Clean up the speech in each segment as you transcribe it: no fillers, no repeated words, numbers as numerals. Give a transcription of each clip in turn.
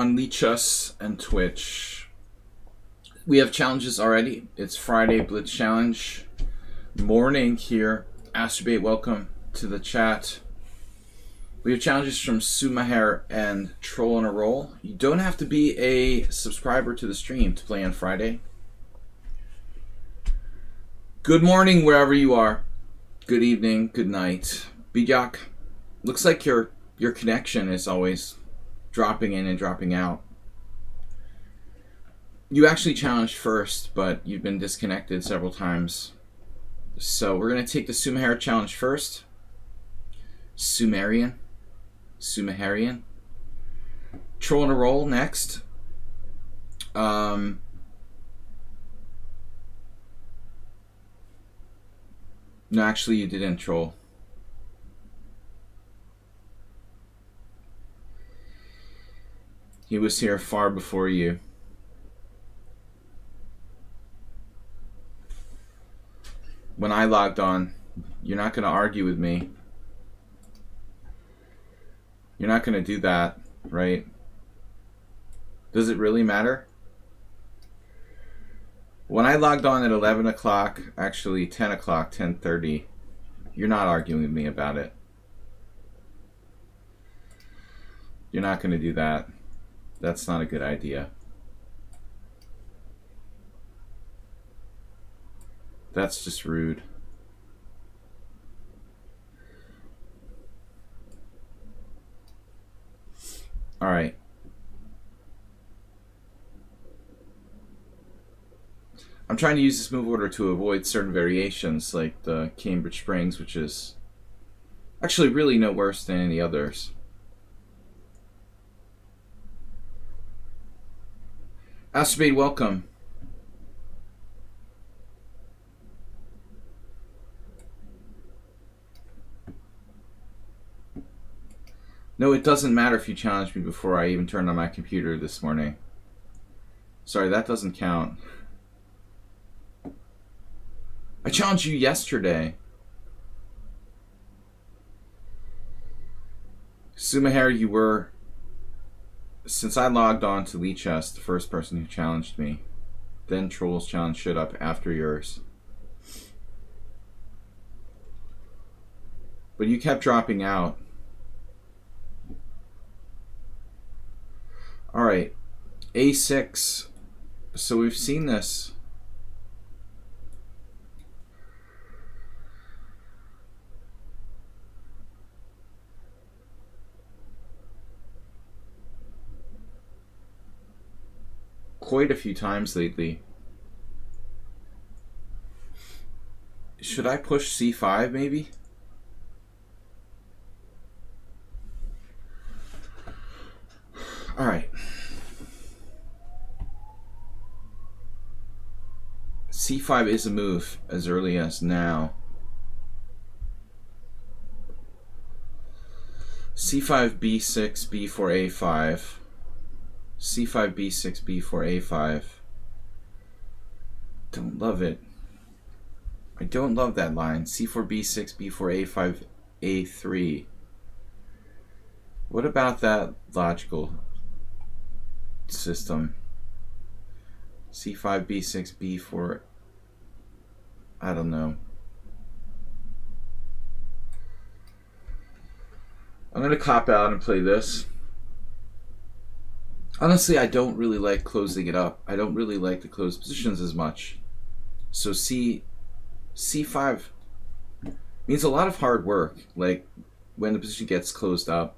On lichess and Twitch. We have challenges already. It's Friday Blitz challenge morning here. Astrobate, welcome to the chat. We have challenges from Sumaher and Troll on a Roll. You don't have to be a subscriber to the stream to play on Friday. Good morning wherever you are. Good evening, good night. Bijak, looks like your connection is always dropping in and dropping out. You actually challenged first, but you've been disconnected several times. So we're going to take the Sumaher challenge first. Sumerian. Troll and a Roll next. No, actually you didn't, Troll. He was here far before you. When I logged on, you're not going to argue with me. You're not going to do that, right? Does it really matter? When I logged on at 11 o'clock, actually 10 o'clock, 10:30, you're not arguing with me about it. You're not going to do that. That's not a good idea. That's just rude. All right. I'm trying to use this move order to avoid certain variations, like the Cambridge Springs, which is actually really no worse than any others. Astrobate, welcome. No, it doesn't matter if you challenged me before I even turned on my computer this morning. Sorry, that doesn't count. I challenged you yesterday. Sumaher, you were, since I logged on to lichess, the first person who challenged me. Then Troll's challenge showed up after yours. But you kept dropping out. All right, A6. So we've seen this. Quite a few times lately. Should I push C5 maybe? All right. C5 is a move as early as now. C5, B6, B4, A5. C5, B6, B4, A5. Don't love it. I don't love that line. C4, B6, B4, A5, A3. What about that logical system? C5, B6, B4. I don't know. I'm going to cop out and play this. Honestly, I don't really like closing it up. I don't really like the closed positions as much. So C5 means a lot of hard work, like when the position gets closed up.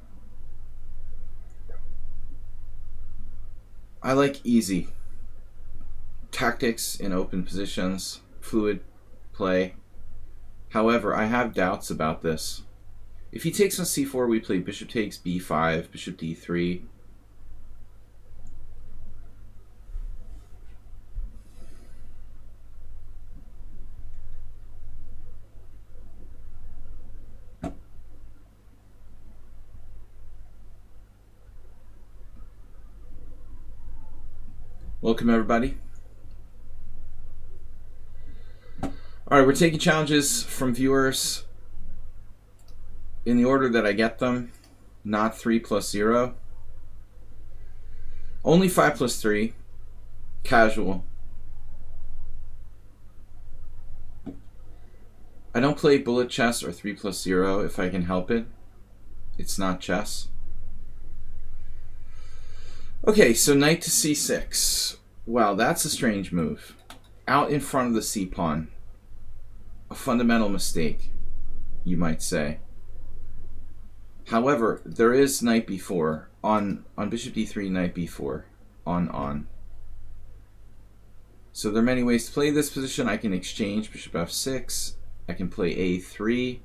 I like easy tactics in open positions, fluid play. However, I have doubts about this. If he takes on C4, we play bishop takes B5, bishop D3. Welcome, everybody. All right, we're taking challenges from viewers in the order that I get them, not 3 plus 0. Only 5+3. Casual. I don't play bullet chess or 3+0 if I can help it. It's not chess. Okay, so knight to c6. Wow, that's a strange move. Out in front of the c-pawn. A fundamental mistake, you might say. However, there is knight b4 on bishop d3, knight b4 on. So there are many ways to play this position. I can exchange bishop f6. I can play a3.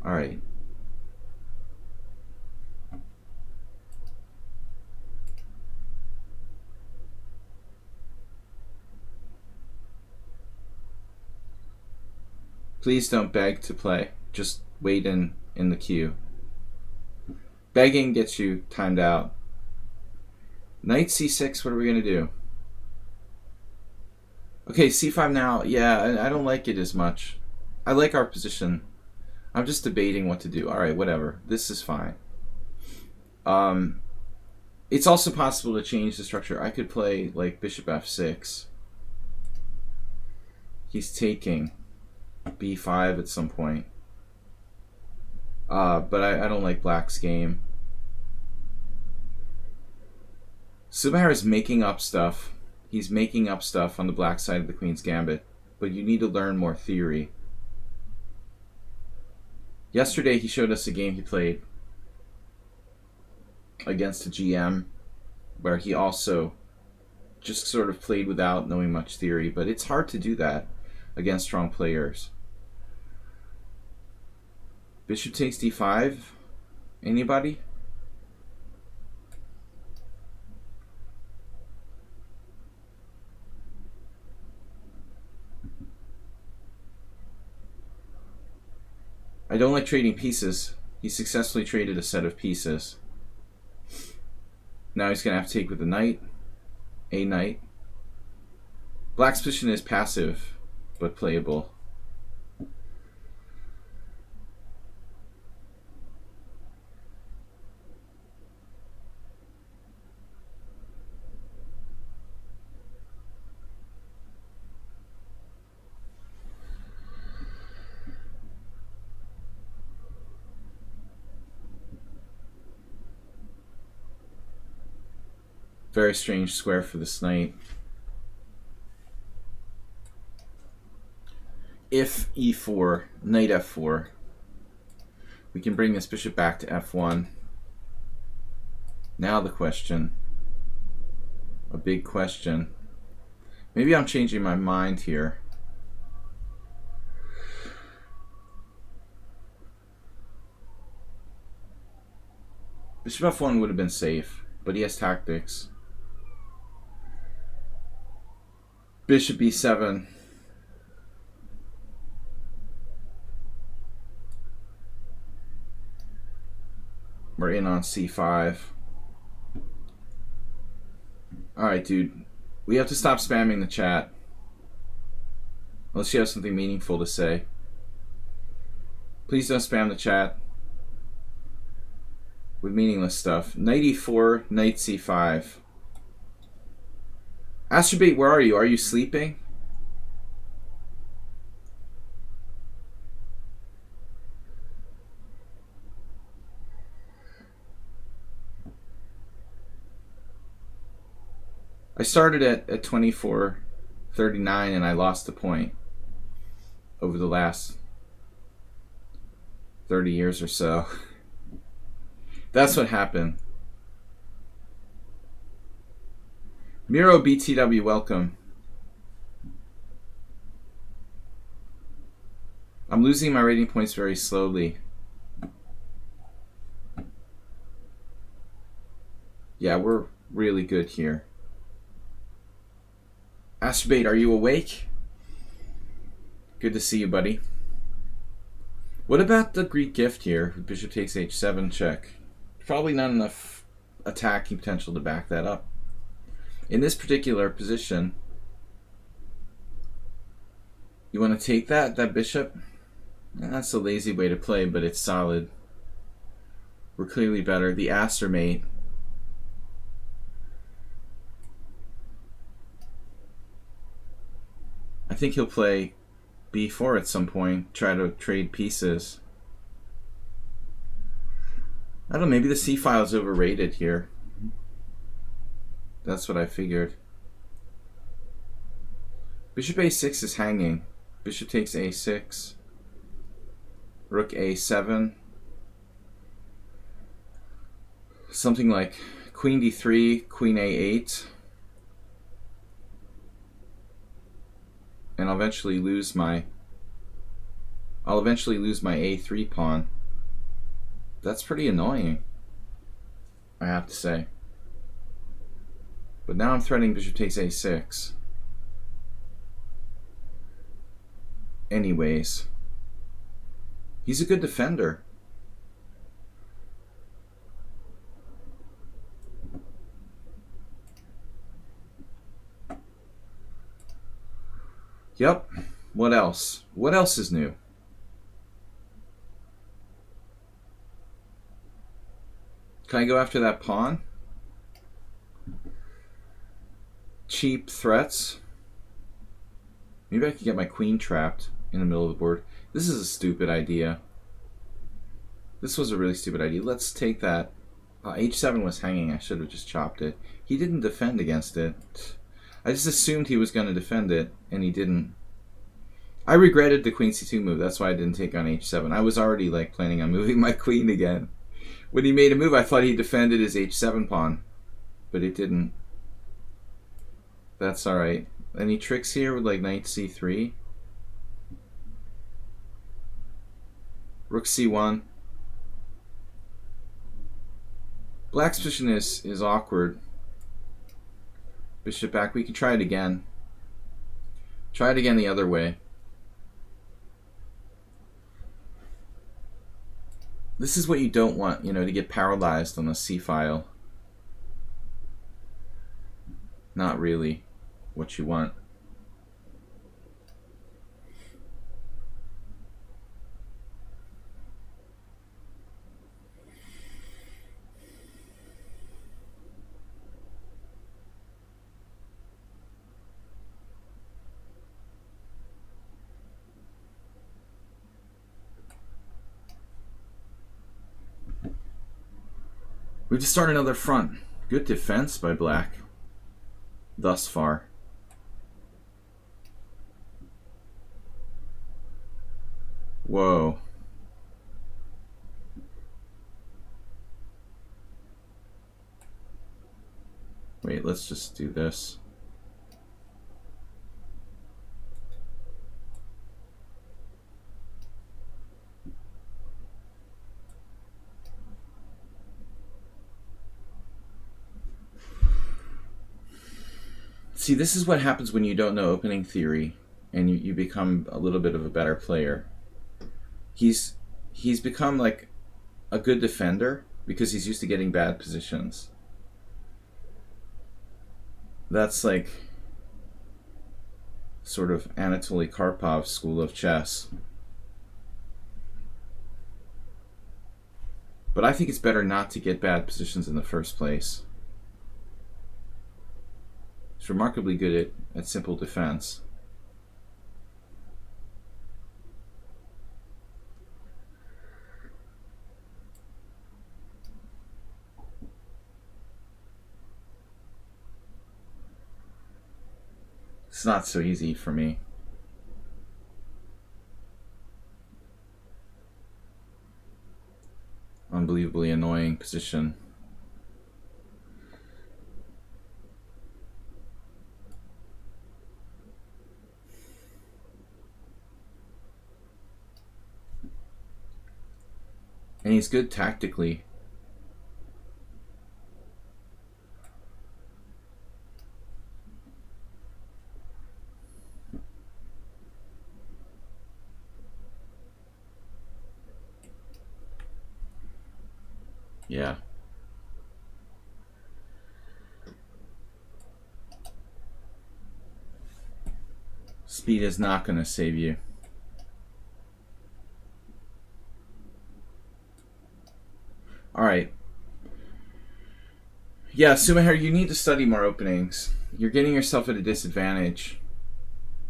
All right. Please don't beg to play. Just wait in the queue. Begging gets you timed out. Knight c6, what are we going to do? Okay, c5 now. Yeah, I don't like it as much. I like our position. I'm just debating what to do. Alright, whatever. This is fine. It's also possible to change the structure. I could play, like, bishop f6. He's taking b5 at some point. But I don't like black's game. Subahar is making up stuff. He's making up stuff on the black side of the Queen's Gambit. But you need to learn more theory. Yesterday he showed us a game he played against a GM where he also just sort of played without knowing much theory. But it's hard to do that against strong players. Bishop takes d5. Anybody? I don't like trading pieces. He successfully traded a set of pieces. Now he's going to have to take with the knight. A knight. Black's position is passive, but playable. Very strange square for this knight. If e4, knight f4, we can bring this bishop back to f1. Now the question, a big question. Maybe I'm changing my mind here. Bishop f1 would have been safe, but he has tactics. Bishop b7. We're in on c5. Alright, dude. We have to stop spamming the chat. Unless you have something meaningful to say. Please don't spam the chat with meaningless stuff. Knight e4, knight c5. Astrobate, where are you? Are you sleeping? I started at 24:39 and I lost a point over the last 30 years or so. That's what happened. Miro BTW, welcome. I'm losing my rating points very slowly. Yeah, we're really good here. Astrobate, are you awake? Good to see you, buddy. What about the Greek gift here? Bishop takes h7 check. Probably not enough attacking potential to back that up. In this particular position, you want to take that bishop? That's a lazy way to play, but it's solid. We're clearly better. The Aster mate. I think he'll play b4 at some point, try to trade pieces. I don't know, maybe the c file is overrated here. That's what I figured. Bishop a6 is hanging. Bishop takes a6. Rook a7. Something like queen d3, queen a8. And I'll eventually lose my a3 pawn. That's pretty annoying, I have to say. But now I'm threatening bishop takes a6. Anyways, he's a good defender. Yep. What else? What else is new? Can I go after that pawn? Cheap threats. Maybe I can get my queen trapped in the middle of the board. This is a stupid idea. This was a really stupid idea. Let's take that. H7 was hanging. I should have just chopped it. He didn't defend against it. I just assumed he was going to defend it, and he didn't. I regretted the queen c2 move. That's why I didn't take on h7. I was already like planning on moving my queen again. When he made a move, I thought he defended his h7 pawn, but it didn't. That's alright. Any tricks here with like knight c3? Rook c1. Black's position is awkward. Bishop back. We can try it again. Try it again the other way. This is what you don't want, you know, to get paralyzed on the c file. Not really what you want. We just start another front. Good defense by Black thus far. Whoa. Wait, let's just do this. See, this is what happens when you don't know opening theory and you become a little bit of a better player. He's become like a good defender because he's used to getting bad positions. That's like sort of Anatoly Karpov's school of chess. But I think it's better not to get bad positions in the first place. He's remarkably good at simple defense. It's not so easy for me. Unbelievably annoying position. And he's good tactically. Yeah. Speed is not going to save you. All right. Yeah, Sumaher, you need to study more openings. You're getting yourself at a disadvantage.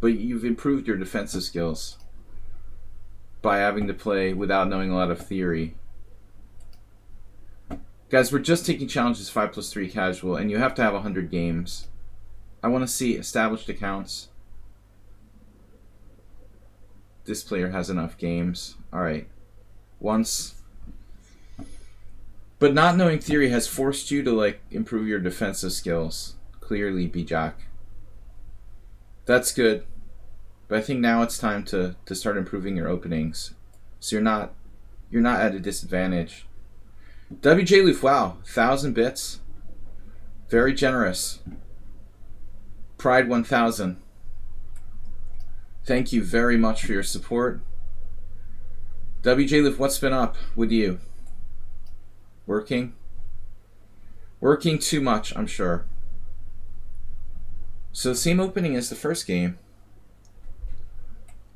but you've improved your defensive skills by having to play without knowing a lot of theory. Guys, we're just taking challenges 5+3 casual, and you have to have 100 games. I want to see established accounts. This player has enough games. Alright. Once. But not knowing theory has forced you to, like, improve your defensive skills. Clearly, B-Jack. That's good. But I think now it's time to start improving your openings. So you're not at a disadvantage. WJ Loof, wow. 1,000 bits. Very generous. Pride 1000. Thank you very much for your support. WJ Loof, what's been up with you? Working? Working too much, I'm sure. So the same opening as the first game.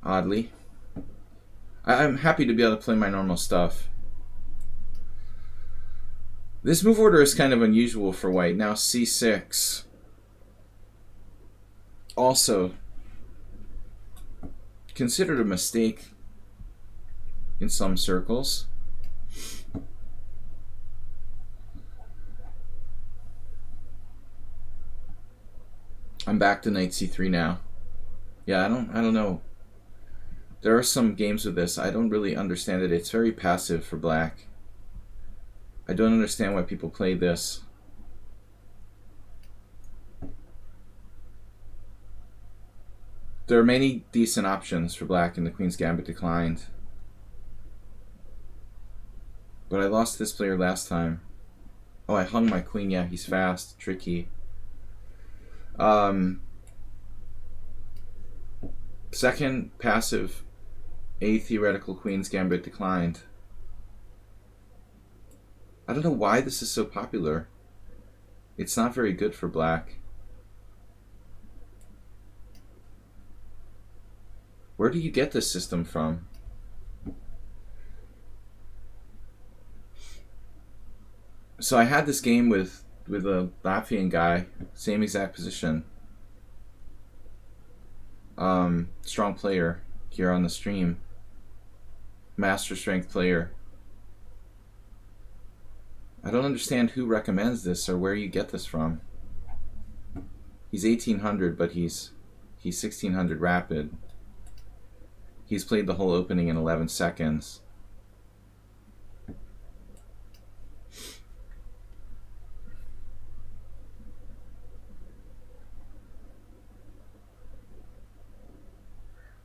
Oddly. I'm happy to be able to play my normal stuff. This move order is kind of unusual for white. Now c6. Also considered a mistake in some circles. I'm back to knight c3 now. Yeah, I don't know. There are some games with this. I don't really understand it. It's very passive for black. I don't understand why people play this. There are many decent options for black, and the Queen's Gambit declined. But I lost this player last time. Oh, I hung my queen. Yeah, he's fast. Tricky. Second passive, a theoretical Queen's Gambit declined. I don't know why this is so popular. It's not very good for black. Where do you get this system from? So I had this game with a Latvian guy, same exact position. Strong player here on the stream. Master strength player. I don't understand who recommends this or where you get this from. He's 1800, but he's 1600 rapid. He's played the whole opening in 11 seconds.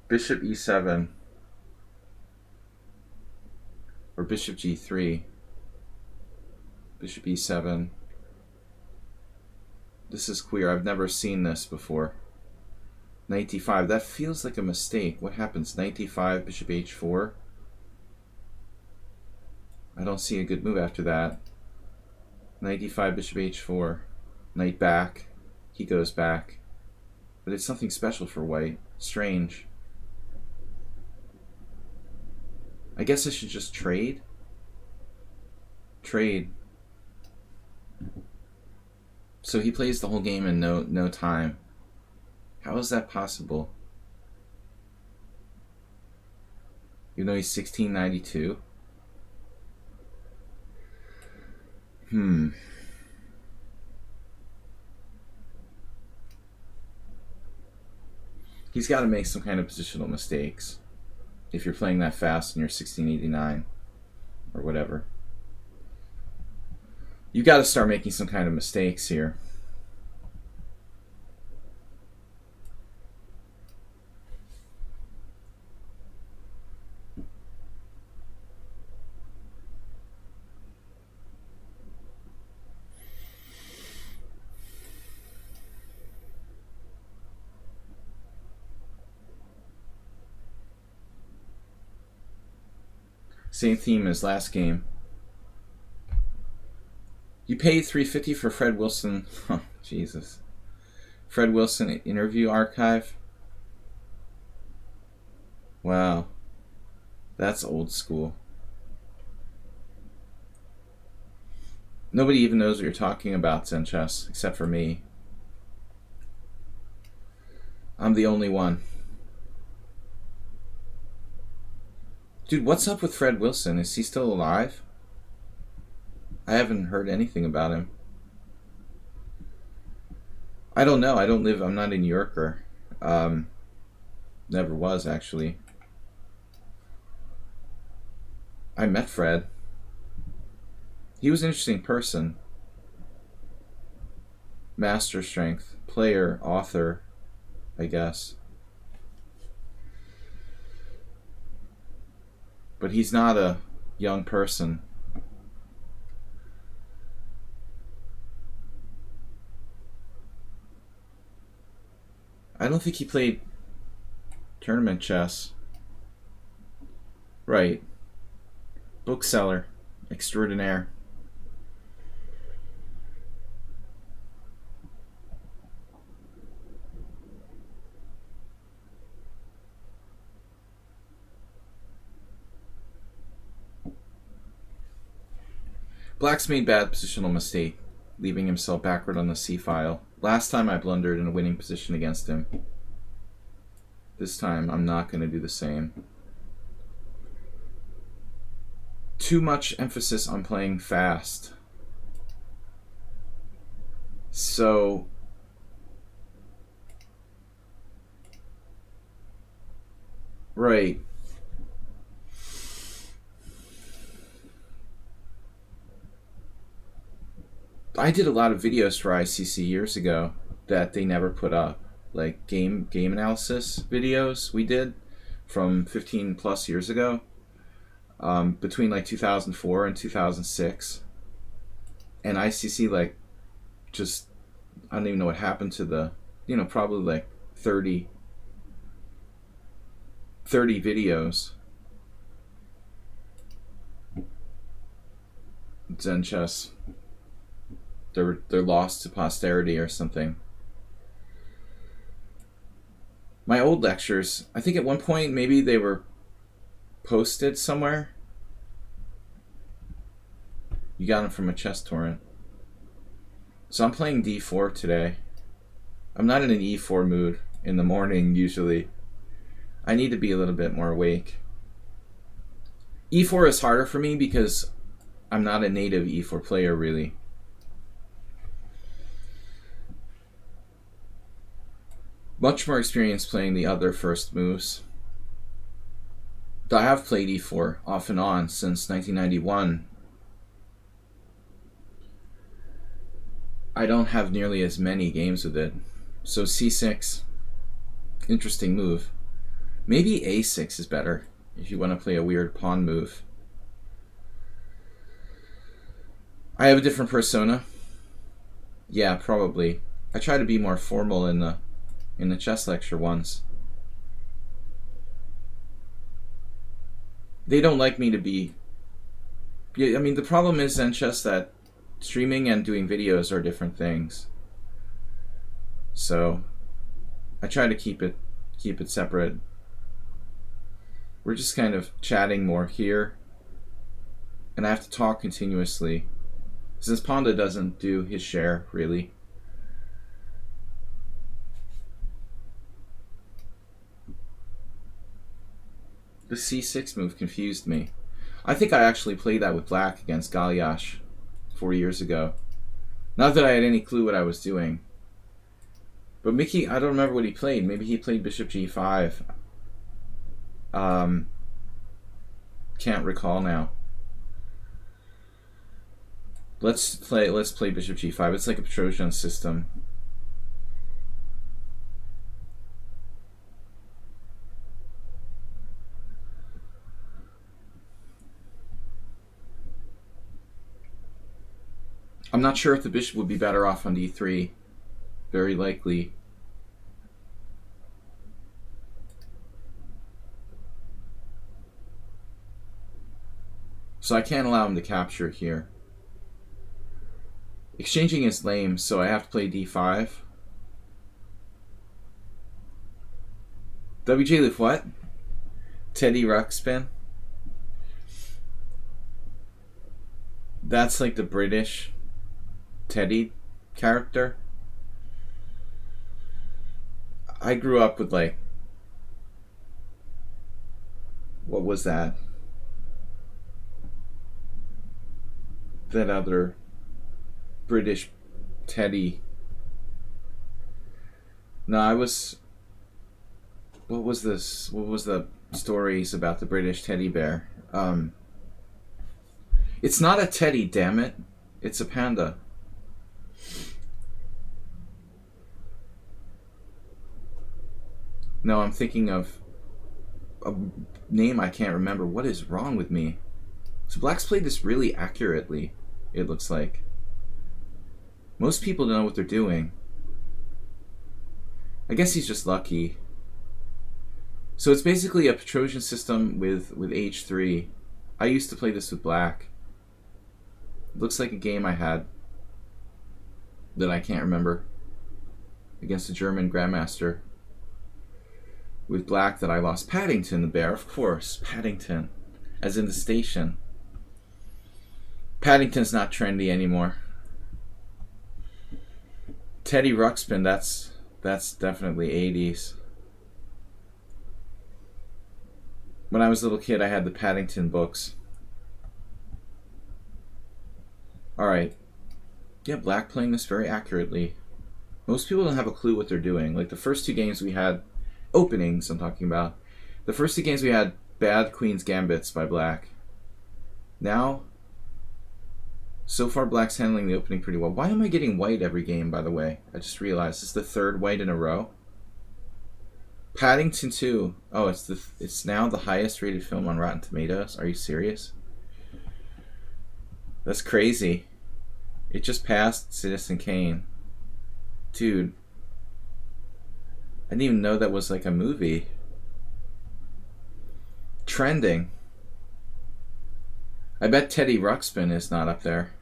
Bishop e7. Or bishop g3. Bishop e7. This is queer. I've never seen this before. Knight d5. That feels like a mistake. What happens? Knight d5, bishop h4. I don't see a good move after that. Knight d5, bishop h4. Knight back. He goes back. But it's something special for white. Strange. I guess I should just trade. Trade. So he plays the whole game in no time. How is that possible? You know he's 1692. He's got to make some kind of positional mistakes if you're playing that fast and you're 1689 or whatever. You got to start making some kind of mistakes here. Same theme as last game. You paid $350 for Fred Wilson. Oh, Jesus. Fred Wilson interview archive. Wow. That's old school. Nobody even knows what you're talking about, Zen Chess, except for me. I'm the only one. Dude, what's up with Fred Wilson? Is he still alive? I haven't heard anything about him. I don't know. I'm not a New Yorker. Never was, actually. I met Fred. He was an interesting person. Master strength. Player, author, I guess. But he's not a young person. I don't think he played tournament chess. Right. Bookseller extraordinaire. Black's made bad positional mistake, leaving himself backward on the c-file. Last time I blundered in a winning position against him. This time I'm not going to do the same. Too much emphasis on playing fast. So right. I did a lot of videos for ICC years ago that they never put up, like game analysis videos we did from 15 plus years ago, between like 2004 and 2006, and ICC like just, I don't even know what happened to the, probably like 30 videos. Zen chess. They're lost to posterity or something. My old lectures, I think at one point maybe they were posted somewhere. You got them from a chess torrent. So I'm playing d4 today. I'm not in an e4 mood in the morning usually. I need to be a little bit more awake. e4 is harder for me because I'm not a native e4 player really. Much more experience playing the other first moves. I have played e4 off and on since 1991. I don't have nearly as many games with it. So c6, interesting move. Maybe a6 is better if you want to play a weird pawn move. I have a different persona. Yeah, probably. I try to be more formal in the chess lecture ones. They don't like me to be... I mean, the problem is in chess that streaming and doing videos are different things. So I try to keep it separate. We're just kind of chatting more here, and I have to talk continuously since Panda doesn't do his share really. The c6 move confused me. I think I actually played that with Black against Galiash 4 years ago. Not that I had any clue what I was doing. But Mickey, I don't remember what he played. Maybe he played bishop g5. Can't recall now. Let's play bishop g5. It's like a Petrosian system. I'm not sure if the bishop would be better off on d3. Very likely. So I can't allow him to capture here. Exchanging is lame, so I have to play d5. WJ Live what? Teddy Ruxpin? That's like the British Teddy character. I grew up with like, what was that? That other British teddy. No, I was. What was this? What was the stories about the British teddy bear? It's not a teddy, damn it. It's a panda. No, I'm thinking of a name I can't remember. What is wrong with me? So Black's played this really accurately, it looks like. Most people don't know what they're doing. I guess he's just lucky. So it's basically a Petrosian system with H3. I used to play this with Black. It looks like a game I had that I can't remember against a German Grandmaster with Black that I lost. Paddington the bear, of course. Paddington, as in the station. Paddington's not trendy anymore. Teddy Ruxpin, that's definitely 80s. When I was a little kid, I had the Paddington books. Alright. Yeah, Black playing this very accurately. Most people don't have a clue what they're doing. Like the first two games we had, openings I'm talking about, the first two games we had bad Queen's Gambits by Black. Now, so far Black's handling the opening pretty well. Why am I getting white every game, by the way? I just realized. This is the third white in a row. Paddington 2. Oh, it's now the highest rated film on Rotten Tomatoes. Are you serious? That's crazy. It just passed Citizen Kane. Dude. I didn't even know that was like a movie. Trending. I bet Teddy Ruxpin is not up there.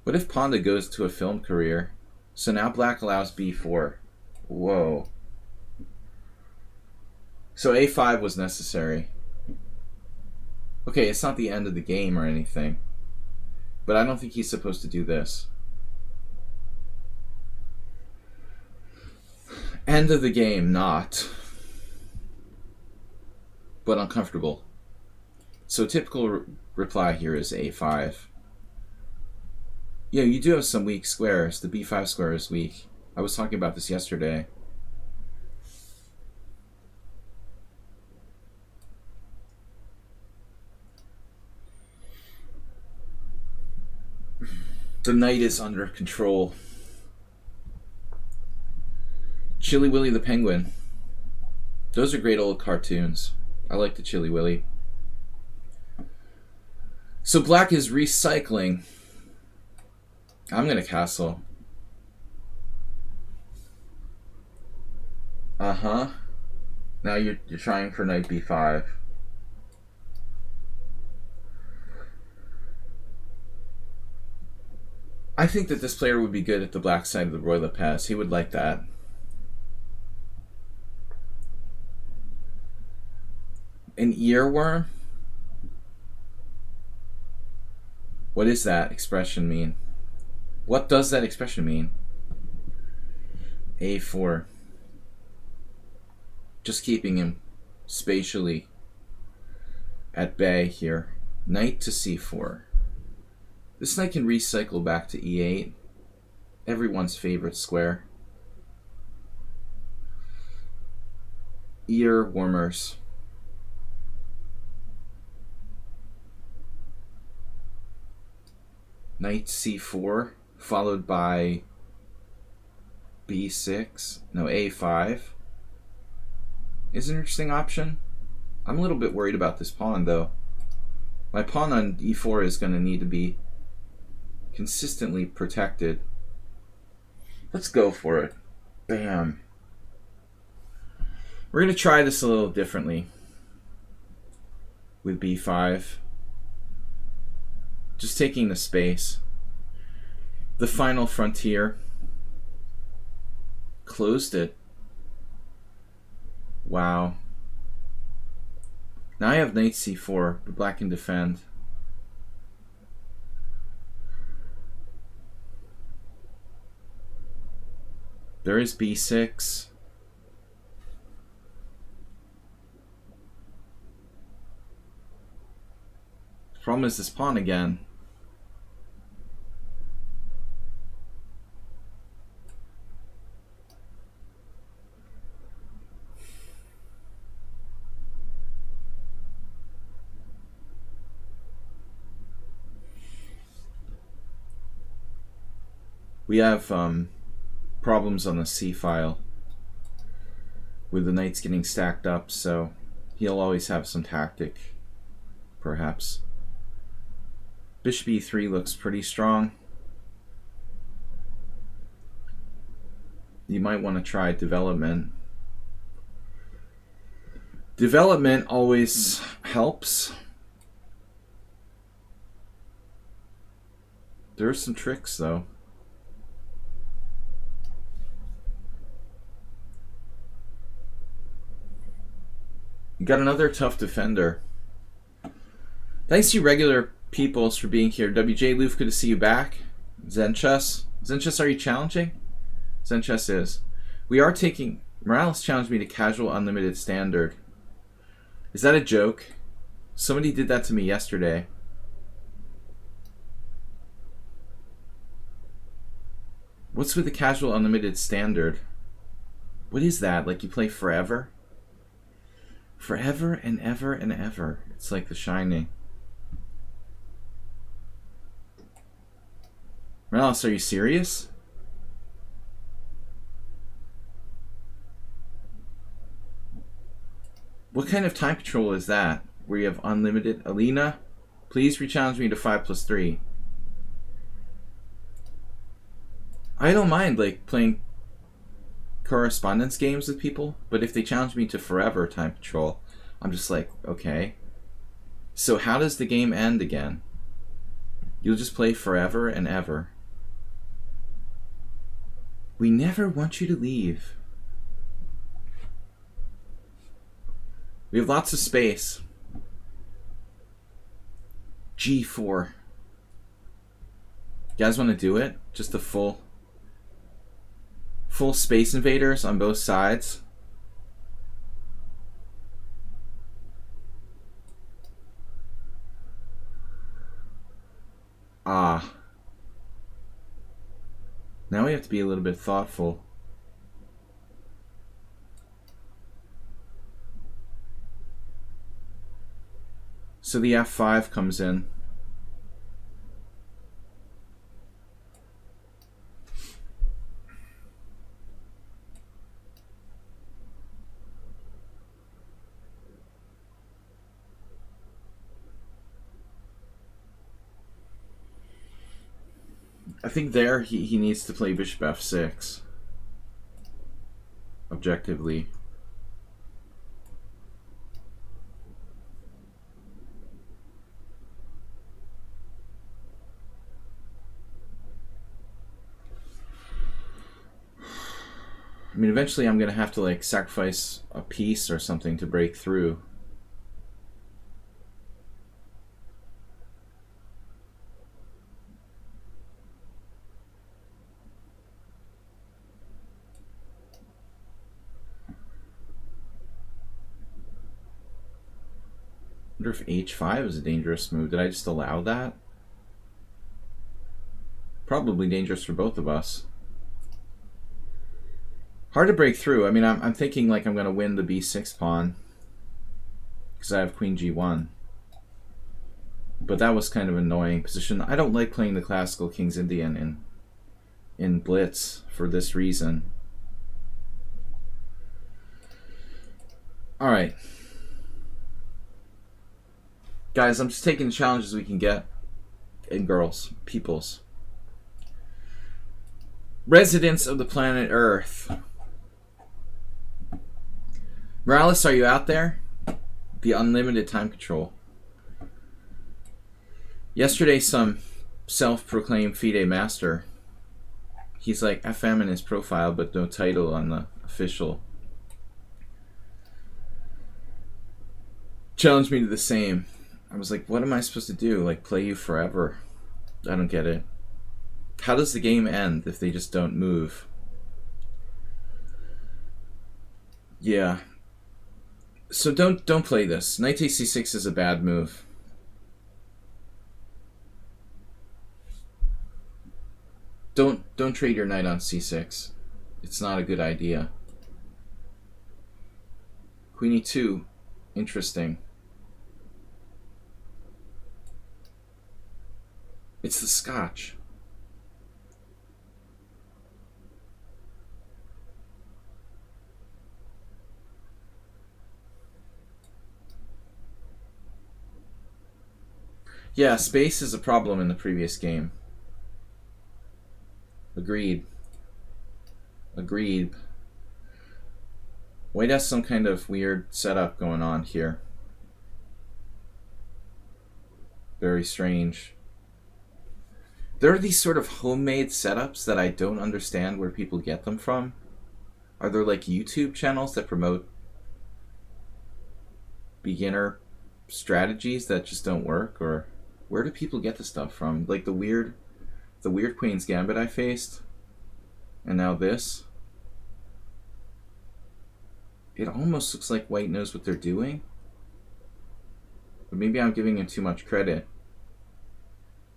What if Ponda goes to a film career? So now Black allows B4. Whoa. So A5 was necessary. Okay, it's not the end of the game or anything. But I don't think he's supposed to do this. End of the game, not. But uncomfortable. So typical reply here is A5. Yeah, you do have some weak squares. The B5 square is weak. I was talking about this yesterday. The knight is under control. Chilly Willy the Penguin. Those are great old cartoons. I like the Chilly Willy. So Black is recycling. I'm going to castle. Uh-huh. Now you're trying for knight B5. I think that this player would be good at the black side of the Royal Pass. He would like that. An earworm? What does that expression mean? What does that expression mean? A4. Just keeping him spatially at bay here. Knight to C4. This knight can recycle back to E8. Everyone's favorite square. Ear warmers. Knight C4, followed by B6. No, A5 is an interesting option. I'm a little bit worried about this pawn, though. My pawn on E4 is going to need to be consistently protected. Let's go for it. Bam. We're going to try this a little differently with B5. Just taking the space. The final frontier. Closed it. Wow. Now I have knight C4, but Black can defend. There is B6. Problem is this pawn again. We have problems on the C file with the knights getting stacked up, so he'll always have some tactic, perhaps. Bishop e3 looks pretty strong. You might want to try development. Development always helps. There are some tricks, though. You got another tough defender. Thanks to you regular peoples for being here. WJ Loof, good to see you back. Zenchess. Zenchess, are you challenging? Zenchess is. We are taking... Morales challenged me to casual unlimited standard. Is that a joke? Somebody did that to me yesterday. What's with the casual unlimited standard? What is that? Like you play forever? Forever and ever and ever. It's like The Shining. Morales, are you serious? What kind of time control is that? Where you have unlimited? Alina, please re-challenge me to 5+3. I don't mind like playing correspondence games with people, but if they challenge me to forever time control, I'm just like, okay. So how does the game end again? You'll just play forever and ever. We never want you to leave. We have lots of space. G4. You guys want to do it? Just the full Space Invaders on both sides. Ah. Now we have to be a little bit thoughtful. So the F5 comes in. I think there he needs to play bishop f6. Objectively. I mean, eventually I'm going to have to like sacrifice a piece or something to break through. I wonder if h5 is a dangerous move. Did I just allow that? Probably dangerous for both of us. Hard to break through. I mean, I'm thinking like I'm going to win the b6 pawn because I have queen g1. But that was kind of an annoying position. I don't like playing the classical King's Indian in Blitz for this reason. All right. Guys, I'm just taking the challenges we can get. And girls, peoples. Residents of the planet Earth. Morales, are you out there? The unlimited time control. Yesterday, some self-proclaimed FIDE master. He's like FM in his profile, but no title on the official. Challenged me to the same. I was like, what am I supposed to do? Like, play you forever? I don't get it. How does the game end if they just don't move? Yeah. So don't play this. Knight takes c6 is a bad move. Don't trade your knight on c6. It's not a good idea. Queen e2. Interesting. It's the Scotch. Yeah, space is a problem in the previous game. Agreed. Agreed. White has some kind of weird setup going on here. Very strange. There are these sort of homemade setups that I don't understand where people get them from. Are there like YouTube channels that promote beginner strategies that just don't work? Or where do people get the stuff from? Like the weird Queen's Gambit I faced, and now this. It almost looks like white knows what they're doing. But maybe I'm giving him too much credit.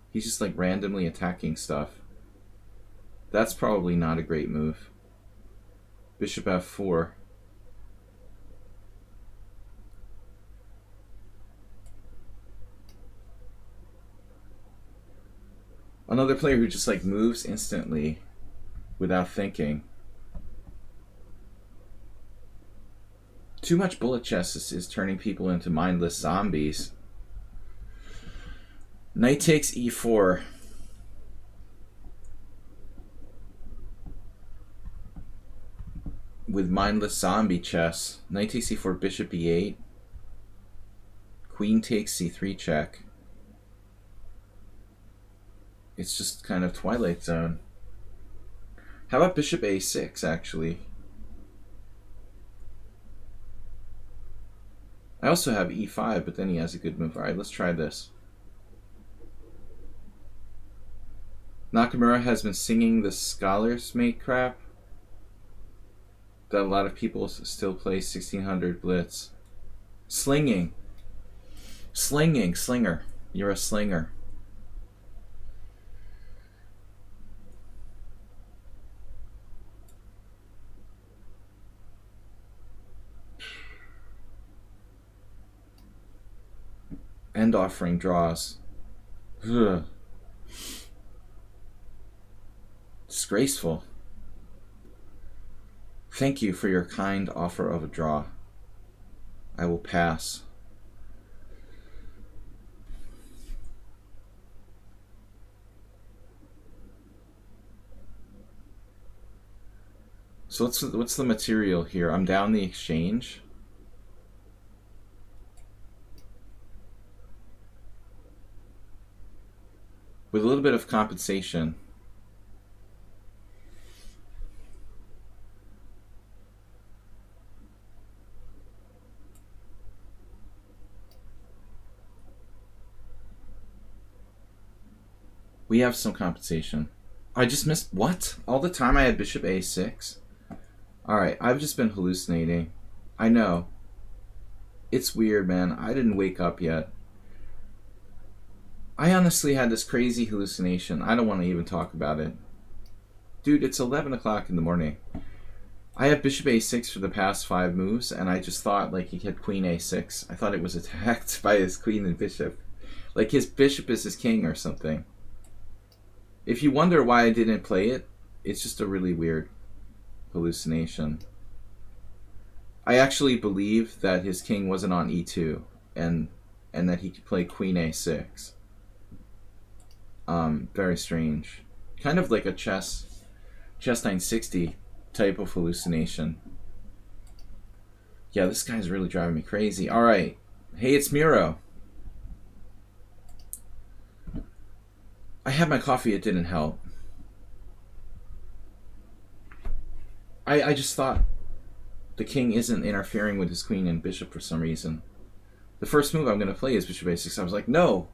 He's just like randomly attacking stuff. That's probably not a great move. Bishop f4. Another player who just like moves instantly without thinking. Too much bullet chess is turning people into mindless zombies. Knight takes e4. With mindless zombie chess. Knight takes e4, bishop e8. Queen takes c3 check. It's just kind of Twilight Zone. How about bishop a6, actually? I also have e5, but then he has a good move. Alright, let's try this. Nakamura has been singing the Scholars Mate crap that a lot of people still play 1600 Blitz. Slinging. Slinging. Slinger. You're a slinger. End offering draws. Ugh. Disgraceful. Thank you for your kind offer of a draw. I will pass. So what's the material here? I'm down the exchange. With a little bit of compensation. We have some compensation. I just missed... What? All the time I had bishop a6? Alright, I've just been hallucinating. I know. It's weird, man. I didn't wake up yet. I honestly had this crazy hallucination. I don't want to even talk about it. Dude, it's 11 o'clock in the morning. I have bishop a6 for the past 5 moves, and I just thought, like, he had queen a6. I thought it was attacked by his queen and bishop. Like, his bishop is his king or something. If you wonder why I didn't play it, it's just a really weird hallucination. I actually believe that his king wasn't on e2, and that he could play queen a6. Very strange. Kind of like a chess 960 type of hallucination. Yeah, this guy's really driving me crazy. Alright. Hey, it's Miro. I had my coffee, it didn't help. I just thought the king isn't interfering with his queen and bishop for some reason. The first move I'm going to play is bishop a6. I was like, no!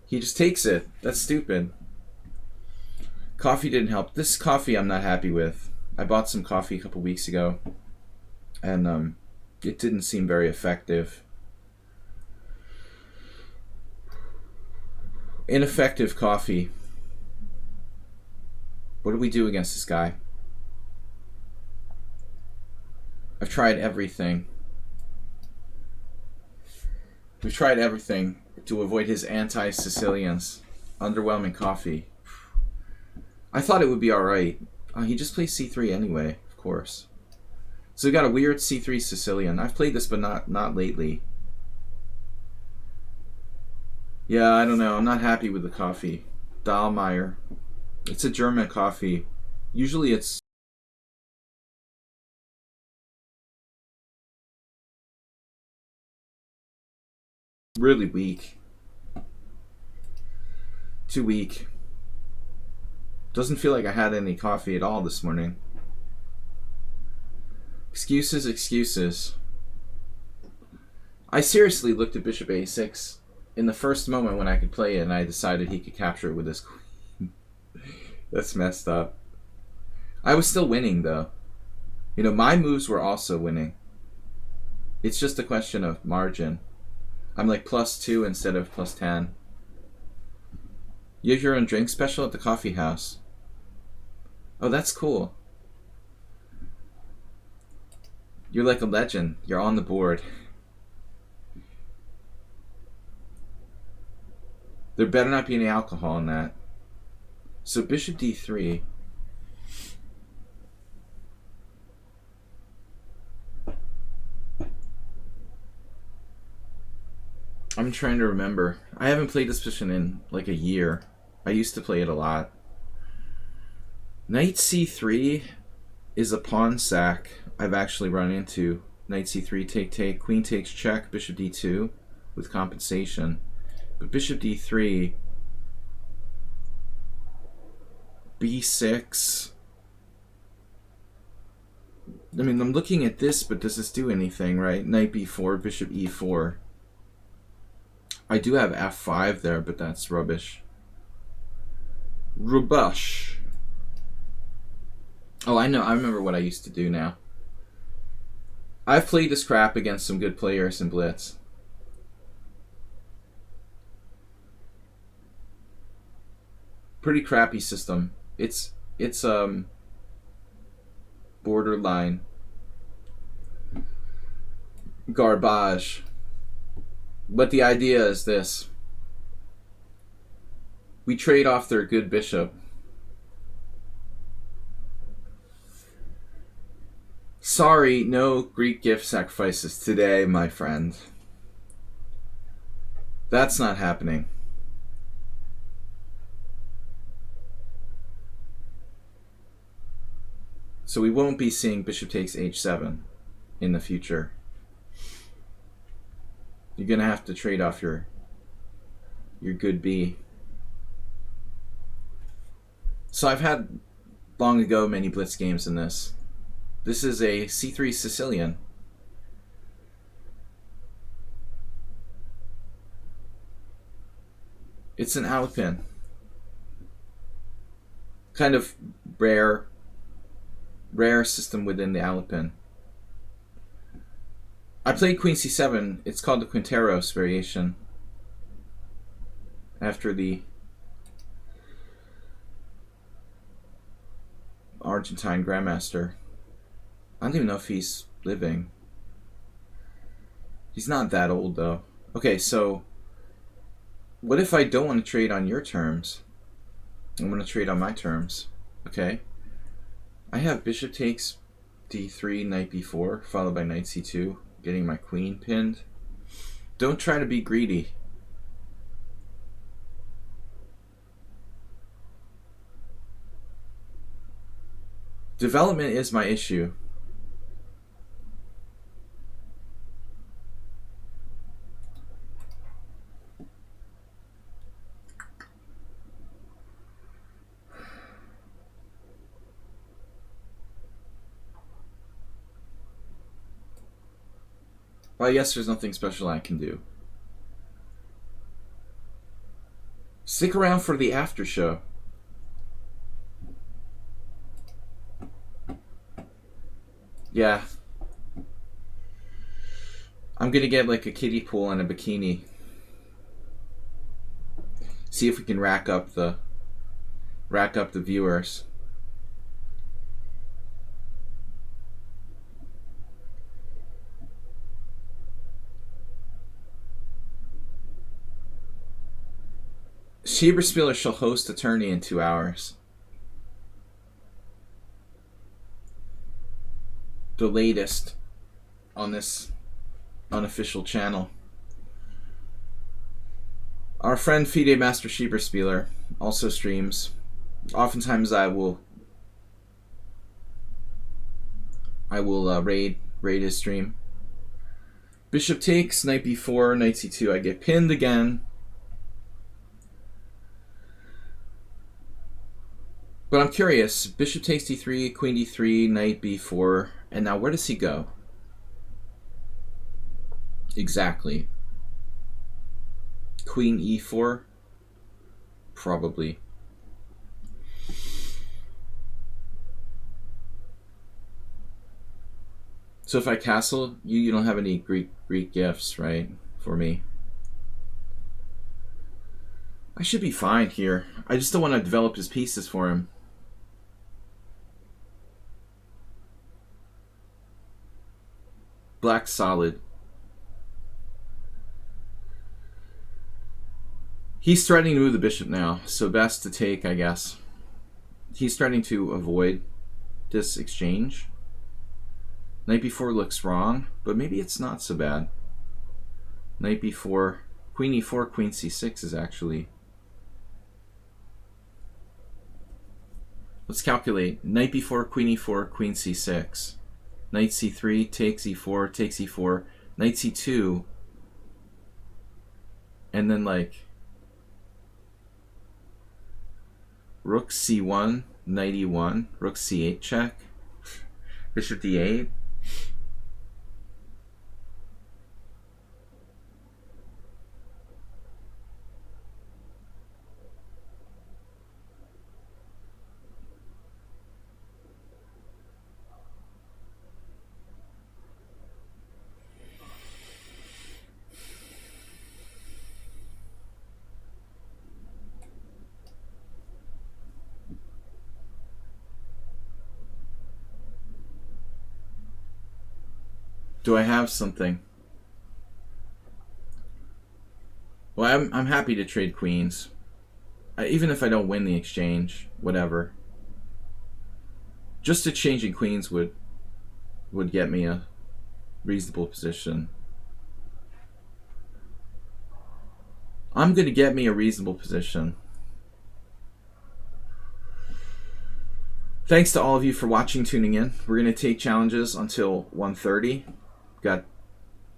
He just takes it. That's stupid. Coffee didn't help. This coffee I'm not happy with. I bought some coffee a couple weeks ago, and it didn't seem very effective. Ineffective coffee. What do we do against this guy? I've tried everything. We've tried everything to avoid his anti-Sicilians. Underwhelming coffee. I thought it would be alright. He just plays c3 anyway, of course. So we got a weird c3 Sicilian. I've played this, but not lately. Yeah, I don't know. I'm not happy with the coffee. Dahlmeier. It's a German coffee. Usually it's really weak. Too weak. Doesn't feel like I had any coffee at all this morning. Excuses, excuses. I seriously looked at bishop a6 in the first moment when I could play it, and I decided he could capture it with his queen. That's messed up. I was still winning, though. You know, my moves were also winning. It's just a question of margin. I'm like +2 instead of +10. You have your own drink special at the coffee house. Oh, that's cool. You're like a legend. You're on the board. There better not be any alcohol in that. So bishop d3. I'm trying to remember. I haven't played this position in like a year. I used to play it a lot. Knight c3 is a pawn sack I've actually run into. Knight c3, take, take, queen takes check, bishop d2 with compensation. But bishop d3, b6. I mean, I'm looking at this, but does this do anything, right? Knight b4, bishop e4. I do have f5 there, but that's rubbish. Rubbish. Oh, I know. I remember what I used to do now. I've played this crap against some good players in Blitz. Pretty crappy system. It's borderline garbage. But the idea is this. We trade off their good bishop. Sorry, no Greek gift sacrifices today, my friend. That's not happening. So we won't be seeing bishop takes h7 in the future. You're going to have to trade off your good b. So I've had long ago many Blitz games in this. This is a c3 Sicilian. It's an Alpin. Kind of rare system within the Alpin. I played queen c7. It's called the Quinteros variation. After the Argentine grandmaster. I don't even know if he's living. He's not that old, though. Okay, so what if I don't want to trade on your terms? I want to trade on my terms. Okay. I have bishop takes d3, knight b4, followed by knight c2, getting my queen pinned. Don't try to be greedy. Development is my issue. Well, I guess there's nothing special I can do. Stick around for the after show. Yeah. I'm gonna get like a kiddie pool and a bikini. See if we can rack up the viewers. Schieberspieler shall host a tourney in 2 hours. The latest on this unofficial channel. Our friend FIDE Master Schieberspieler also streams. Oftentimes I will raid his stream. Bishop takes, knight b4, knight c2. I get pinned again. But I'm curious. Bishop takes d3, queen d3, knight b4. And now where does he go? Exactly. Queen e4? Probably. So if I castle, you don't have any Greek gifts, right? For me. I should be fine here. I just don't want to develop his pieces for him. Black solid. He's threatening to move the bishop now, so best to take, I guess. He's starting to avoid this exchange. Knight b4 looks wrong, but maybe it's not so bad. Knight b4, queen e4, queen c6 is actually... Let's calculate. Knight b4, queen e4, queen c6. Knight c3, takes e4, takes e4, knight c2, and then like rook c1, knight e1, rook c8 check, bishop d8. Do I have something? Well, I'm happy to trade queens. Even if I don't win the exchange, whatever. Just exchanging queens would get me a reasonable position. I'm going to get me a reasonable position. Thanks to all of you for watching, tuning in. We're going to take challenges until 1:30. Got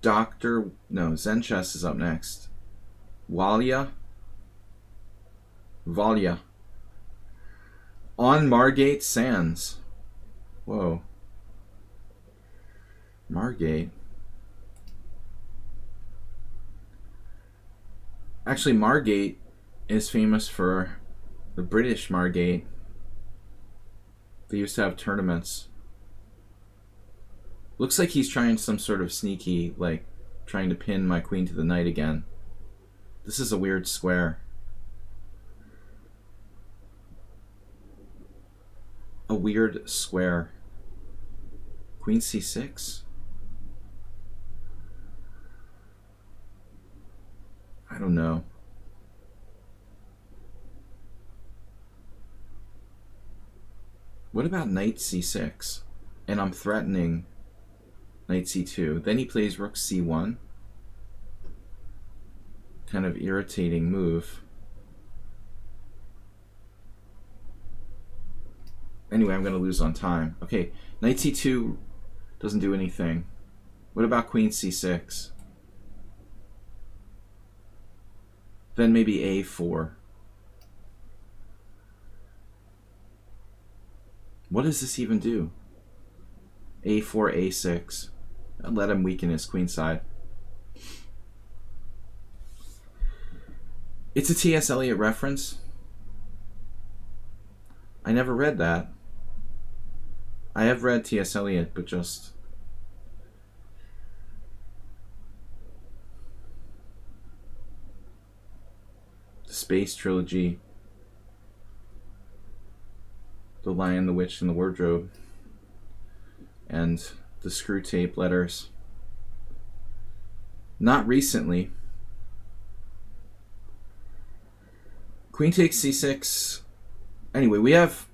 Zen Chess is up next. Valia. On Margate Sands. Whoa. Margate. Actually, Margate is famous for the British Margate. They used to have tournaments. Looks like he's trying some sort of sneaky, like, trying to pin my queen to the knight again. This is a weird square. A weird square. Queen c6? I don't know. What about knight c6? And I'm threatening knight c2. Then he plays rook c1. Kind of irritating move. Anyway, I'm going to lose on time. Okay, knight c2 doesn't do anything. What about queen c6? Then maybe a4. What does this even do? a4, a6. I'll let him weaken his queen side. It's a T.S. Eliot reference. I never read that. I have read T.S. Eliot, but just... the Space Trilogy. The Lion, the Witch, and the Wardrobe. And the Screw Tape Letters. Not recently. Queen takes c6. Anyway, we have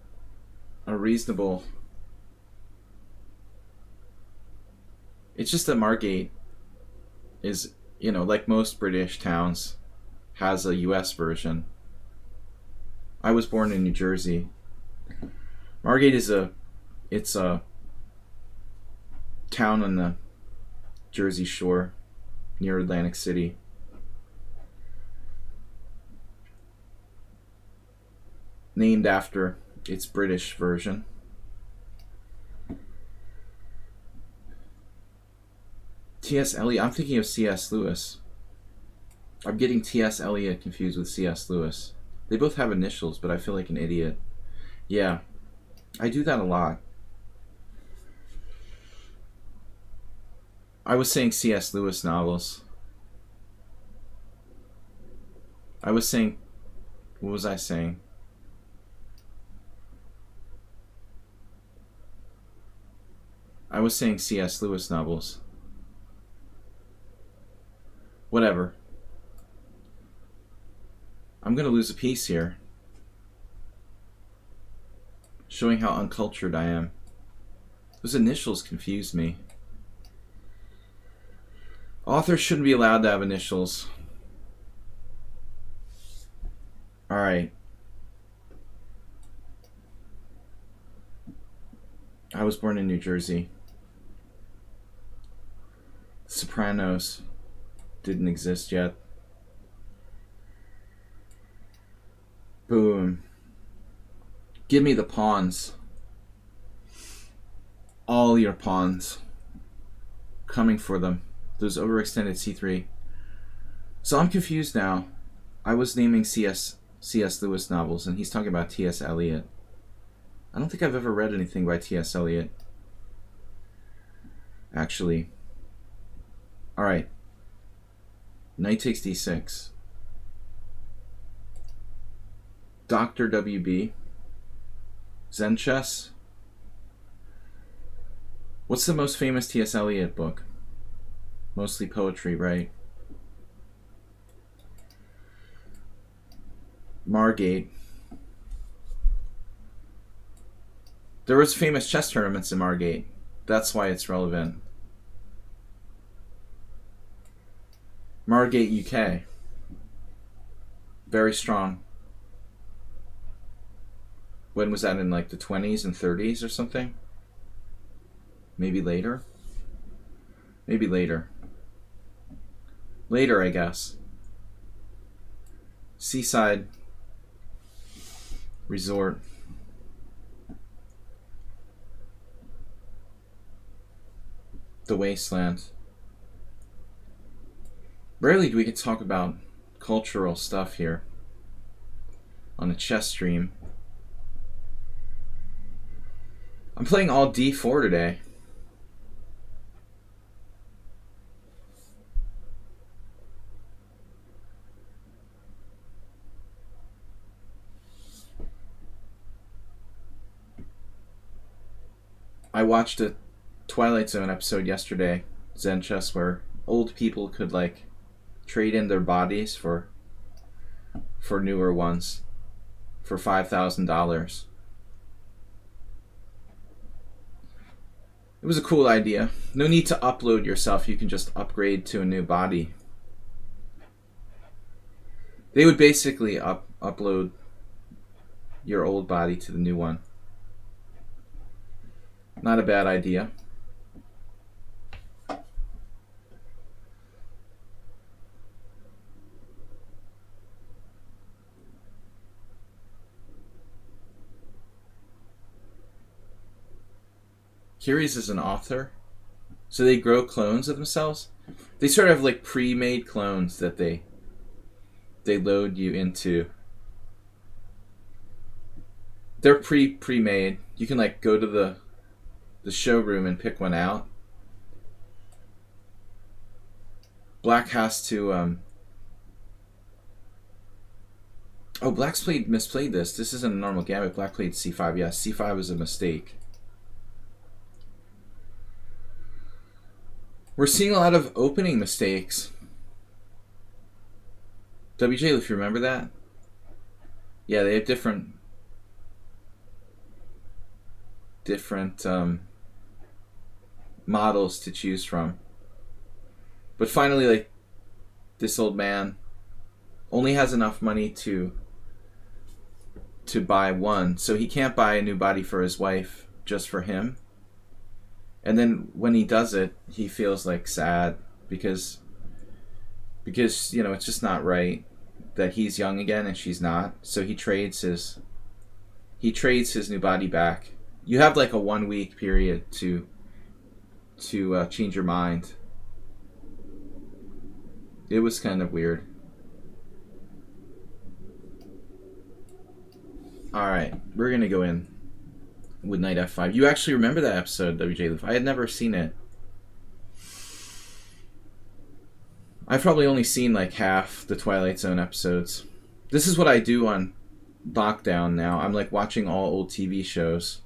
a reasonable... It's just that Margate is, you know, like most British towns, has a US version. I was born in New Jersey. Margate is a town on the Jersey Shore near Atlantic City. Named after its British version. T.S. Eliot. I'm thinking of C.S. Lewis. I'm getting T.S. Eliot confused with C.S. Lewis. They both have initials, but I feel like an idiot. Yeah, I do that a lot. I was saying C.S. Lewis novels. I was saying... What was I saying? I was saying C.S. Lewis novels. Whatever. I'm going to lose a piece here. Showing how uncultured I am. Those initials confuse me. Authors shouldn't be allowed to have initials. Alright. I was born in New Jersey. Sopranos didn't exist yet. Boom. Give me the pawns. All your pawns. Coming for them. Those overextended c3. So I'm confused now. I was naming C.S. Lewis novels, and he's talking about T.S. Eliot. I don't think I've ever read anything by T.S. Eliot. Actually. Alright. Knight takes d6. Dr. W.B. Zen chess. What's the most famous T.S. Eliot book? Mostly poetry, right? Margate. There was famous chess tournaments in Margate. That's why it's relevant. Margate, UK. Very strong. When was that, in like the 20s and 30s or something? Maybe later? Maybe later. Later, I guess. Seaside resort. The wasteland. Rarely do we get to talk about cultural stuff here on a chess stream. I'm playing all d4 today. I watched a Twilight Zone episode yesterday, Zen chess, where old people could like trade in their bodies for newer ones for $5,000. It was a cool idea. No need to upload yourself. You can just upgrade to a new body. They would basically upload your old body to the new one. Not a bad idea. Curious is an author. So they grow clones of themselves? They sort of have like pre-made clones that they load you into. They're pre-made. You can like go to the showroom and pick one out. Black has to oh, Black's misplayed this. This isn't a normal gambit. Black played c5. Yes, c5 was a mistake. We're seeing a lot of opening mistakes. WJ, if you remember that. Yeah, they have different models to choose from. But finally, like, this old man only has enough money to buy one, so he can't buy a new body for his wife, just for him. And then when he does it, he feels like sad because you know, it's just not right that he's young again and she's not. So he trades his new body back. You have like a 1 week period to change your mind. It was kind of weird. All right, we're gonna go in with knight f5. You actually remember that episode, WJ Luke? I had never seen it. I've probably only seen like half the Twilight Zone episodes. This is what I do on lockdown now. I'm like watching all old TV shows.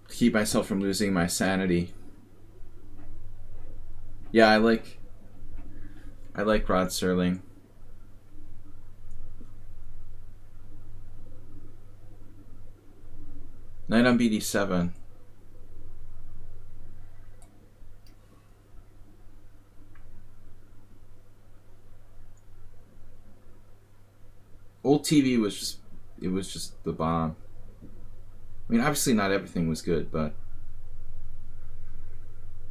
To keep myself from losing my sanity. Yeah, I like Rod Serling. Knight on BD7. Old TV was just the bomb. I mean, obviously not everything was good, but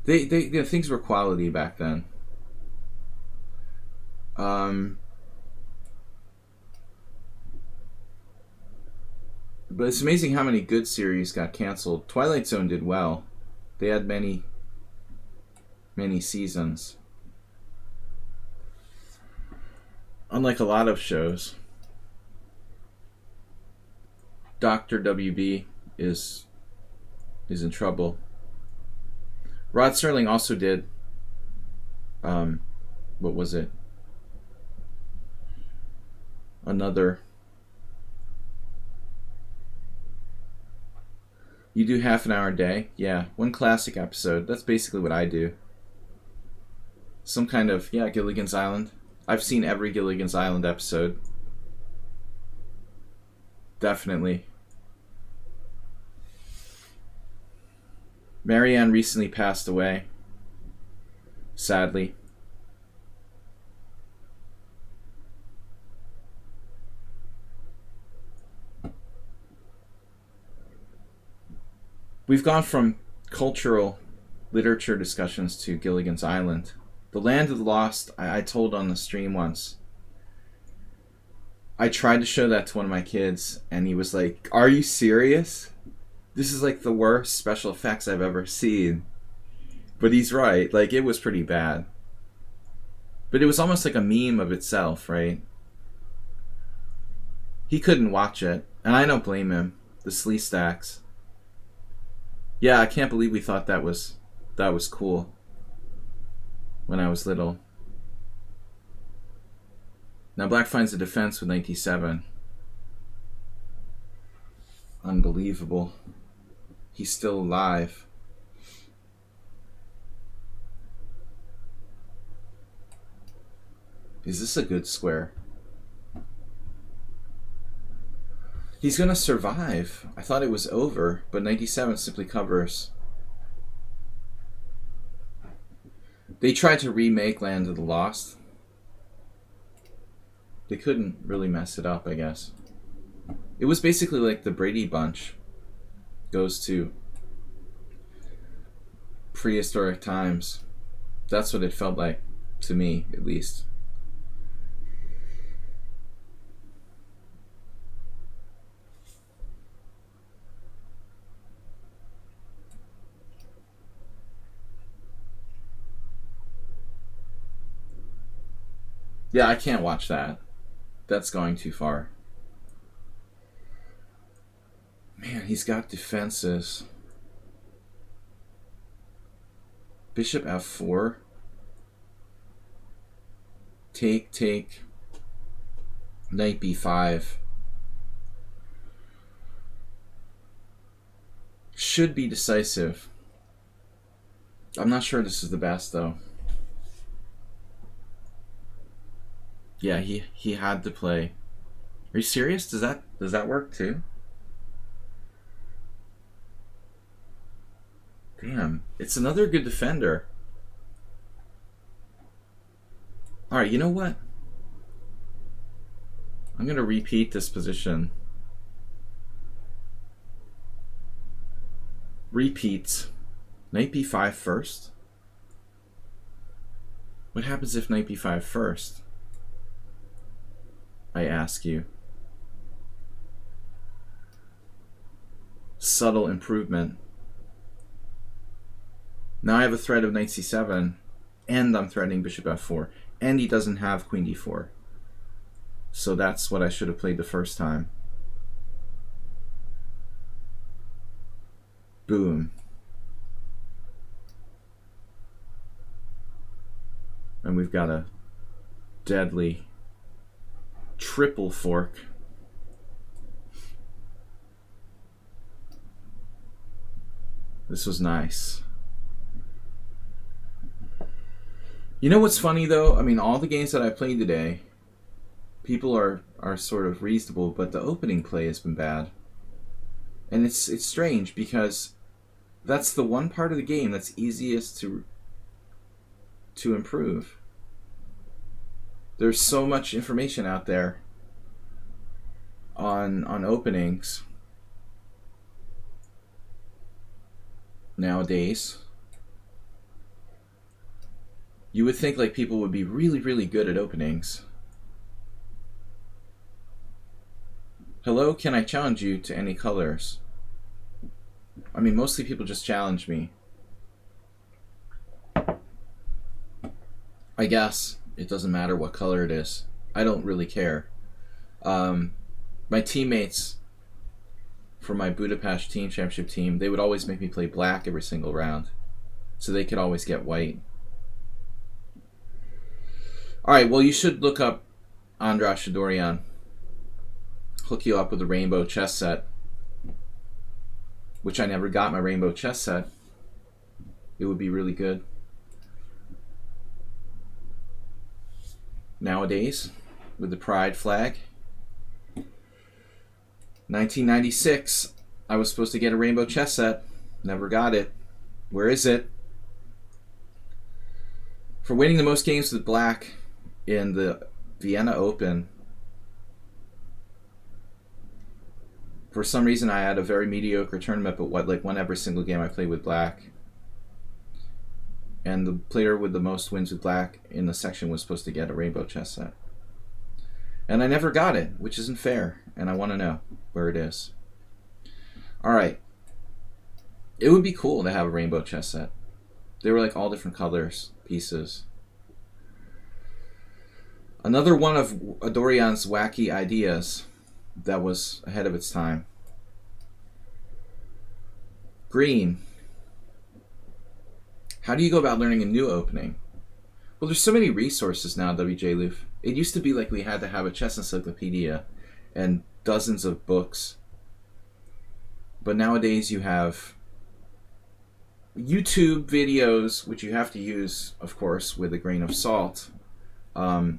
they you know, things were quality back then. But it's amazing how many good series got canceled. Twilight Zone did well. They had many seasons. Unlike a lot of shows. Dr. WB is in trouble. Rod Serling also did what was it? Another. You do half an hour a day? Yeah, one classic episode. That's basically what I do. Some kind of, yeah, Gilligan's Island. I've seen every Gilligan's Island episode. Definitely. Marianne recently passed away. Sadly. We've gone from cultural literature discussions to Gilligan's Island. The Land of the Lost, I told on the stream once. I tried to show that to one of my kids, and he was like, "Are you serious? This is like the worst special effects I've ever seen." But he's right. Like, it was pretty bad. But it was almost like a meme of itself, right? He couldn't watch it, and I don't blame him. The Slee Stacks. Yeah, I can't believe we thought that was cool when I was little. Now Black finds a defense with 97. Unbelievable. He's still alive. Is this a good square? He's gonna survive. I thought it was over, but 97 simply covers. They tried to remake Land of the Lost. They couldn't really mess it up, I guess. It was basically like the Brady Bunch goes to prehistoric times. That's what it felt like, to me, at least. Yeah, I can't watch that. That's going too far. Man, he's got defenses. Bishop f4. Take. Knight b5. Should be decisive. I'm not sure this is the best, though. Yeah, he had to play. Are you serious? Does that work too? Damn, it's another good defender. All right, you know what? I'm gonna repeat this position. Repeat. Knight b5 first. What happens if knight b5 first? I ask you. Subtle improvement. Now I have a threat of knight c7, and I'm threatening bishop f4, and he doesn't have queen d4. So that's what I should have played the first time. Boom. And we've got a deadly triple fork. This was nice. You know what's funny though? I mean, all the games that I played today, people are sort of reasonable, but the opening play has been bad. And it's strange because that's the one part of the game that's easiest to improve. There's so much information out there on openings nowadays. You would think like people would be really, really good at openings. Hello, can I challenge you to any colors? I mean, mostly people just challenge me. I guess it doesn't matter what color it is. I don't really care. My teammates for my Budapest team championship team, they would always make me play black every single round, so they could always get white. All right, well, you should look up Andras Shadorian. Hook you up with a rainbow chess set, which I never got my rainbow chess set. It would be really good. Nowadays, with the pride flag. 1996, I was supposed to get a rainbow chess set. Never got it. Where is it? For winning the most games with black in the Vienna Open, for some reason I had a very mediocre tournament, but won every single game I played with black. And the player with the most wins with black in the section was supposed to get a rainbow chess set. And I never got it, which isn't fair, and I want to know where it is. Alright. It would be cool to have a rainbow chess set. They were like all different colors, pieces. Another one of Adorian's wacky ideas that was ahead of its time. Green. How do you go about learning a new opening? Well, there's so many resources now, WJ Loof. It used to be like we had to have a chess encyclopedia and dozens of books. But nowadays you have YouTube videos, which you have to use, of course, with a grain of salt. But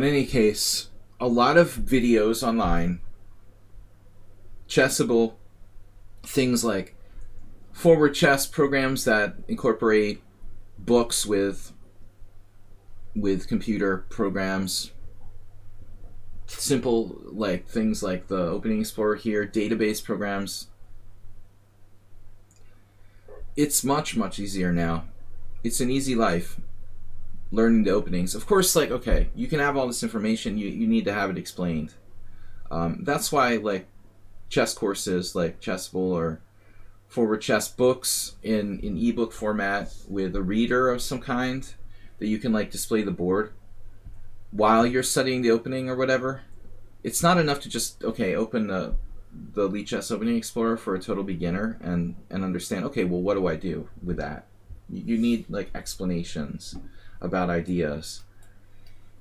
in any case, a lot of videos online, chessable, things like forward chess programs that incorporate books with computer programs, simple like things like the Opening Explorer here, database programs. It's much, much easier now. It's an easy life learning the openings. Of course, like, okay, you can have all this information, you need to have it explained. That's why like chess courses like Chessable or forward chess books in ebook format with a reader of some kind that you can like display the board while you're studying the opening or whatever. It's not enough to just, okay, open the lichess Opening Explorer for a total beginner and understand, okay, well, what do I do with that? You need like explanations about ideas.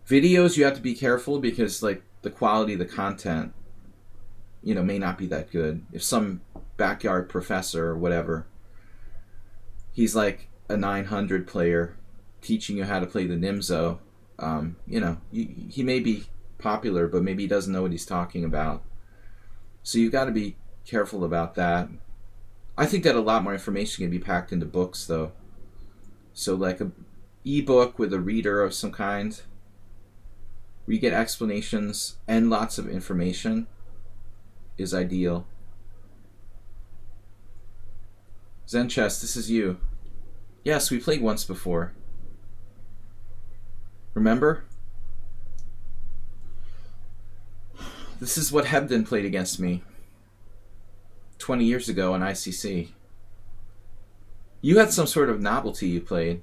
Videos, you have to be careful because like the quality of the content, you know, may not be that good. If some backyard professor or whatever, he's like a 900 player teaching you how to play the Nimzo. You know, he may be popular, but maybe he doesn't know what he's talking about. So you've got to be careful about that. I think that a lot more information can be packed into books, though. So like a ebook with a reader of some kind, where you get explanations and lots of information, is ideal. Zen Chess, this is you. Yes, we played once before. Remember? This is what Hebden played against me 20 years ago on ICC. You had some sort of novelty you played.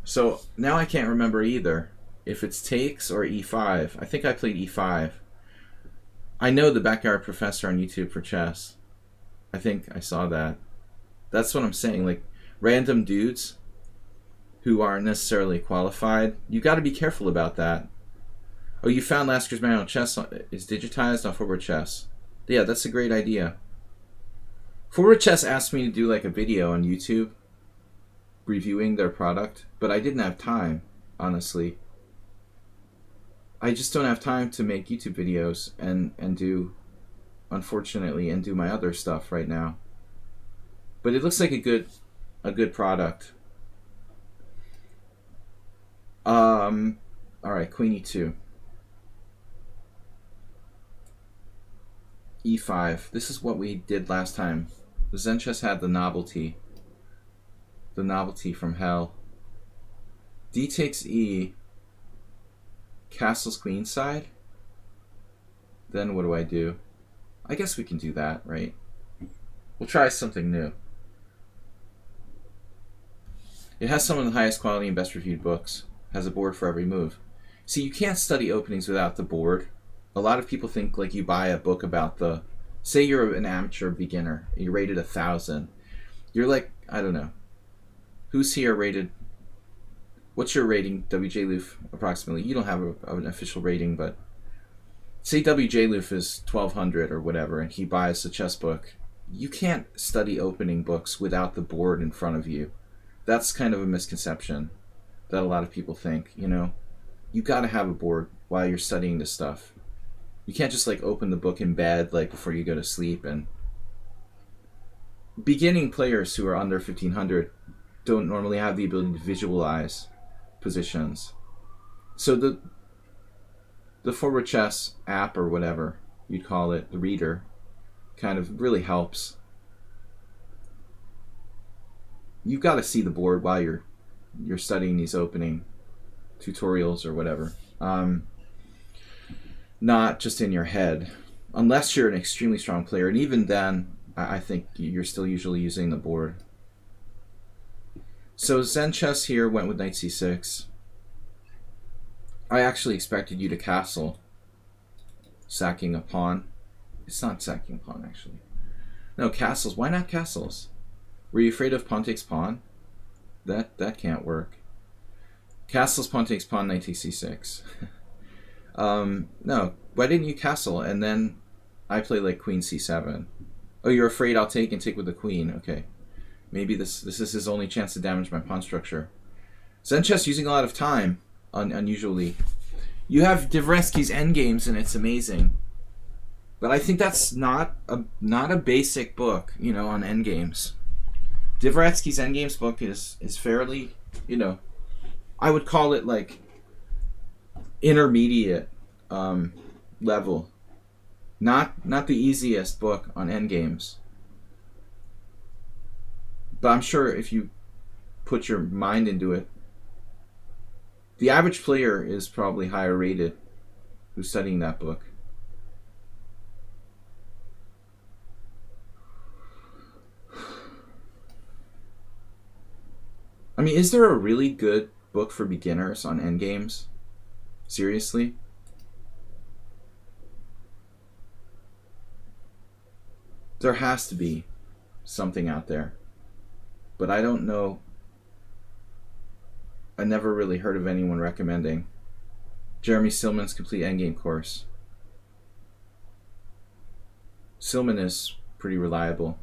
So now I can't remember either if it's takes or e5. I think I played e5. I know the Backyard Professor on YouTube for chess. I think I saw that. That's what I'm saying. Like, random dudes who aren't necessarily qualified, you got to be careful about that. Oh, you found Lasker's Manual Chess is digitized on Forward Chess. Yeah, that's a great idea. Forward Chess asked me to do like a video on YouTube reviewing their product, but I didn't have time, honestly. I just don't have time to make YouTube videos and do, unfortunately, and do my other stuff right now. But it looks like a good product. All right, Queen e2. e5. This is what we did last time. The Zen Chess had the novelty. The novelty from hell. D takes e. Castles queenside. Then what do I do? I guess we can do that, right? We'll try something new. It has some of the highest quality and best reviewed books. Has a board for every move. See, you can't study openings without the board. A lot of people think like you buy a book about the... Say you're an amateur beginner. You're rated 1,000. You're like, I don't know. Who's here rated... What's your rating, WJ Loof, approximately? You don't have an official rating, but... Say WJ Loof is 1,200 or whatever, and he buys a chess book. You can't study opening books without the board in front of you. That's kind of a misconception that a lot of people think, you know? You gotta have a board while you're studying this stuff. You can't just like open the book in bed like before you go to sleep. And beginning players who are under 1,500 don't normally have the ability to visualize positions. So the Forward Chess app or whatever you'd call it, the reader, kind of really helps. You've got to see the board while you're studying these opening tutorials or whatever. Not just in your head, unless you're an extremely strong player, and even then I think you're still usually using the board. So Zen Chess here went with knight c6. I actually expected you to castle, sacking a pawn. It's not sacking a pawn, actually. No, castles. Why not castles? Were you afraid of pawn takes pawn? That can't work. Castles, pawn takes pawn, knight takes c6. No, why didn't you castle? And then I play like queen c7. Oh, you're afraid I'll take and take with the queen. Okay. Maybe this is his only chance to damage my pawn structure. Zen Chess using a lot of time, unusually. You have Dvoretsky's endgames, and it's amazing. But I think that's not a basic book, you know, on endgames. Dvoretsky's endgames book is fairly, you know, I would call it like intermediate level. Not the easiest book on endgames. But I'm sure if you put your mind into it, the average player is probably higher rated who's studying that book. I mean, is there a really good book for beginners on endgames? Seriously? There has to be something out there. But I don't know. I never really heard of anyone recommending Jeremy Silman's Complete Endgame course. Silman is pretty reliable.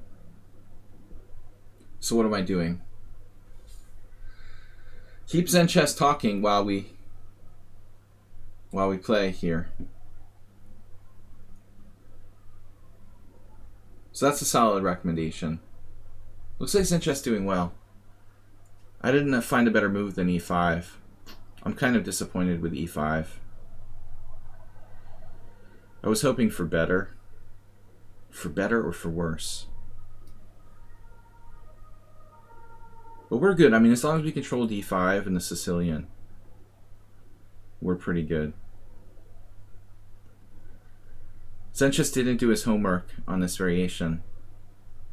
So what am I doing? Keep Zen chess talking while we play here. So that's a solid recommendation. Looks like Zen chess doing well. I didn't find a better move than e5. I'm kind of disappointed with e5. I was hoping for better. For better or for worse? But we're good. I mean, as long as we control d5 and the Sicilian, we're pretty good. Zen chess didn't do his homework on this variation.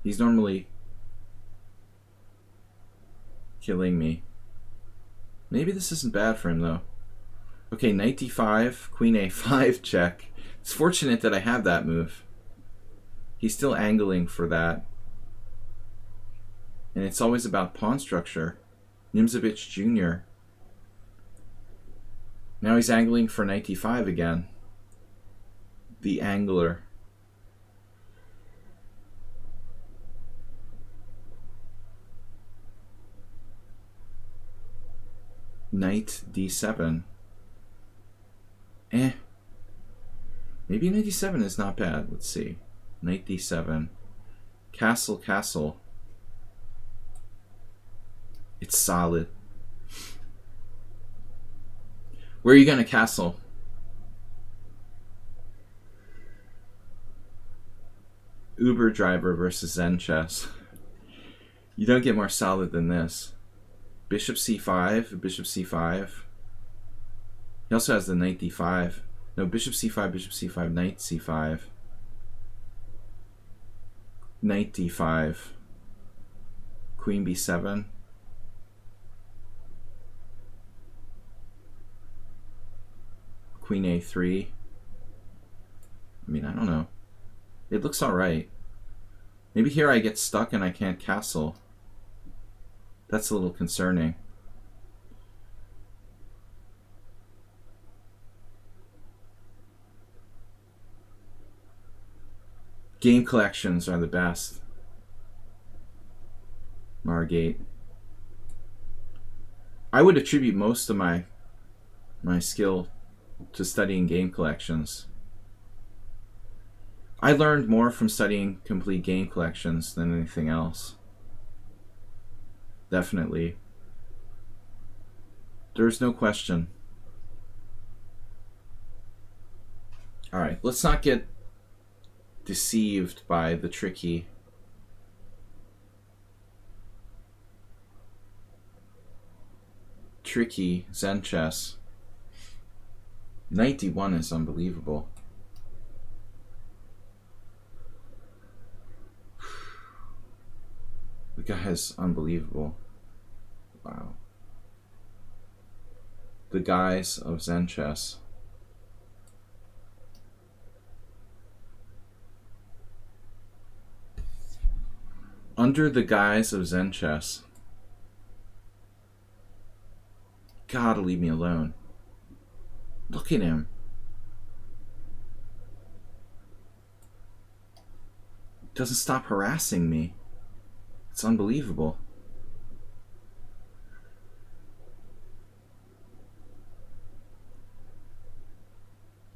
He's normally killing me. Maybe this isn't bad for him, though. Okay, knight d5, queen a5 check. It's fortunate that I have that move. He's still angling for that. And it's always about pawn structure. Nimzovich Jr. Now he's angling for knight d5 again. The angler. Knight d7. Maybe knight d7 is not bad. Let's see. Knight d7. Castle, castle. It's solid. Where are you going to castle? Uber driver versus Zen chess. You don't get more solid than this. Bishop c5, bishop c5. He also has the knight d5. No, bishop c5, knight c5. Knight d5. Queen b7. Queen a3. I mean, I don't know. It looks alright. Maybe here I get stuck and I can't castle. That's a little concerning. Game collections are the best. Margate. I would attribute most of my skill to studying game collections. I learned more from studying complete game collections than anything else. Definitely. There's no question. Alright, let's not get deceived by the tricky Zen chess. Knight d1 is unbelievable. The guy is unbelievable. Wow. The guise of Zen chess. Under the guise of Zen chess. Gotta leave me alone. Look at him. Doesn't stop harassing me. It's unbelievable.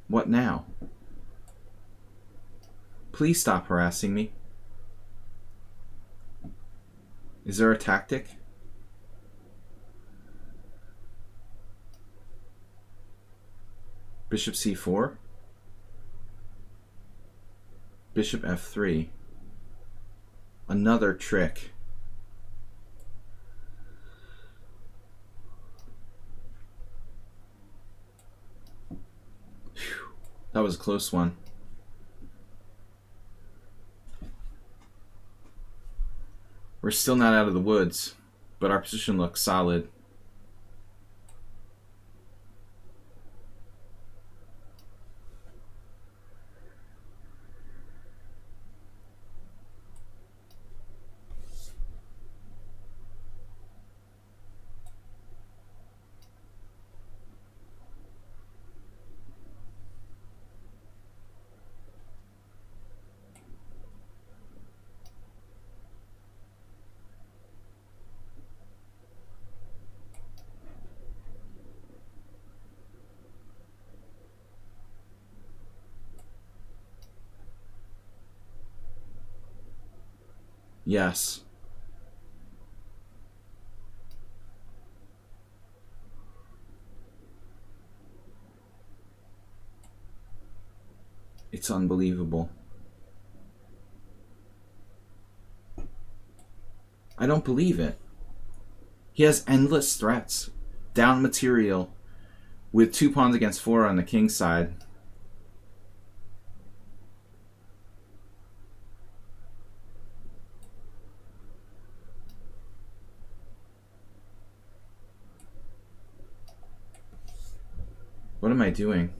What now? Please stop harassing me. Is there a tactic? Bishop c4. Bishop f3. Another trick. Whew. That was a close one. We're still not out of the woods, but our position looks solid. Yes. It's unbelievable. I don't believe it. He has endless threats. Down material with 2 pawns against 4 on the king side. What am I doing?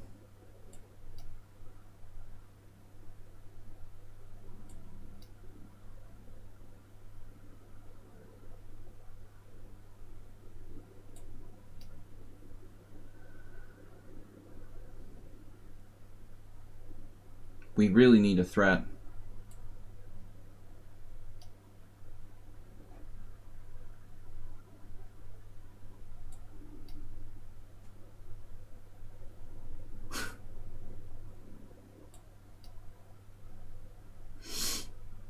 We really need a threat.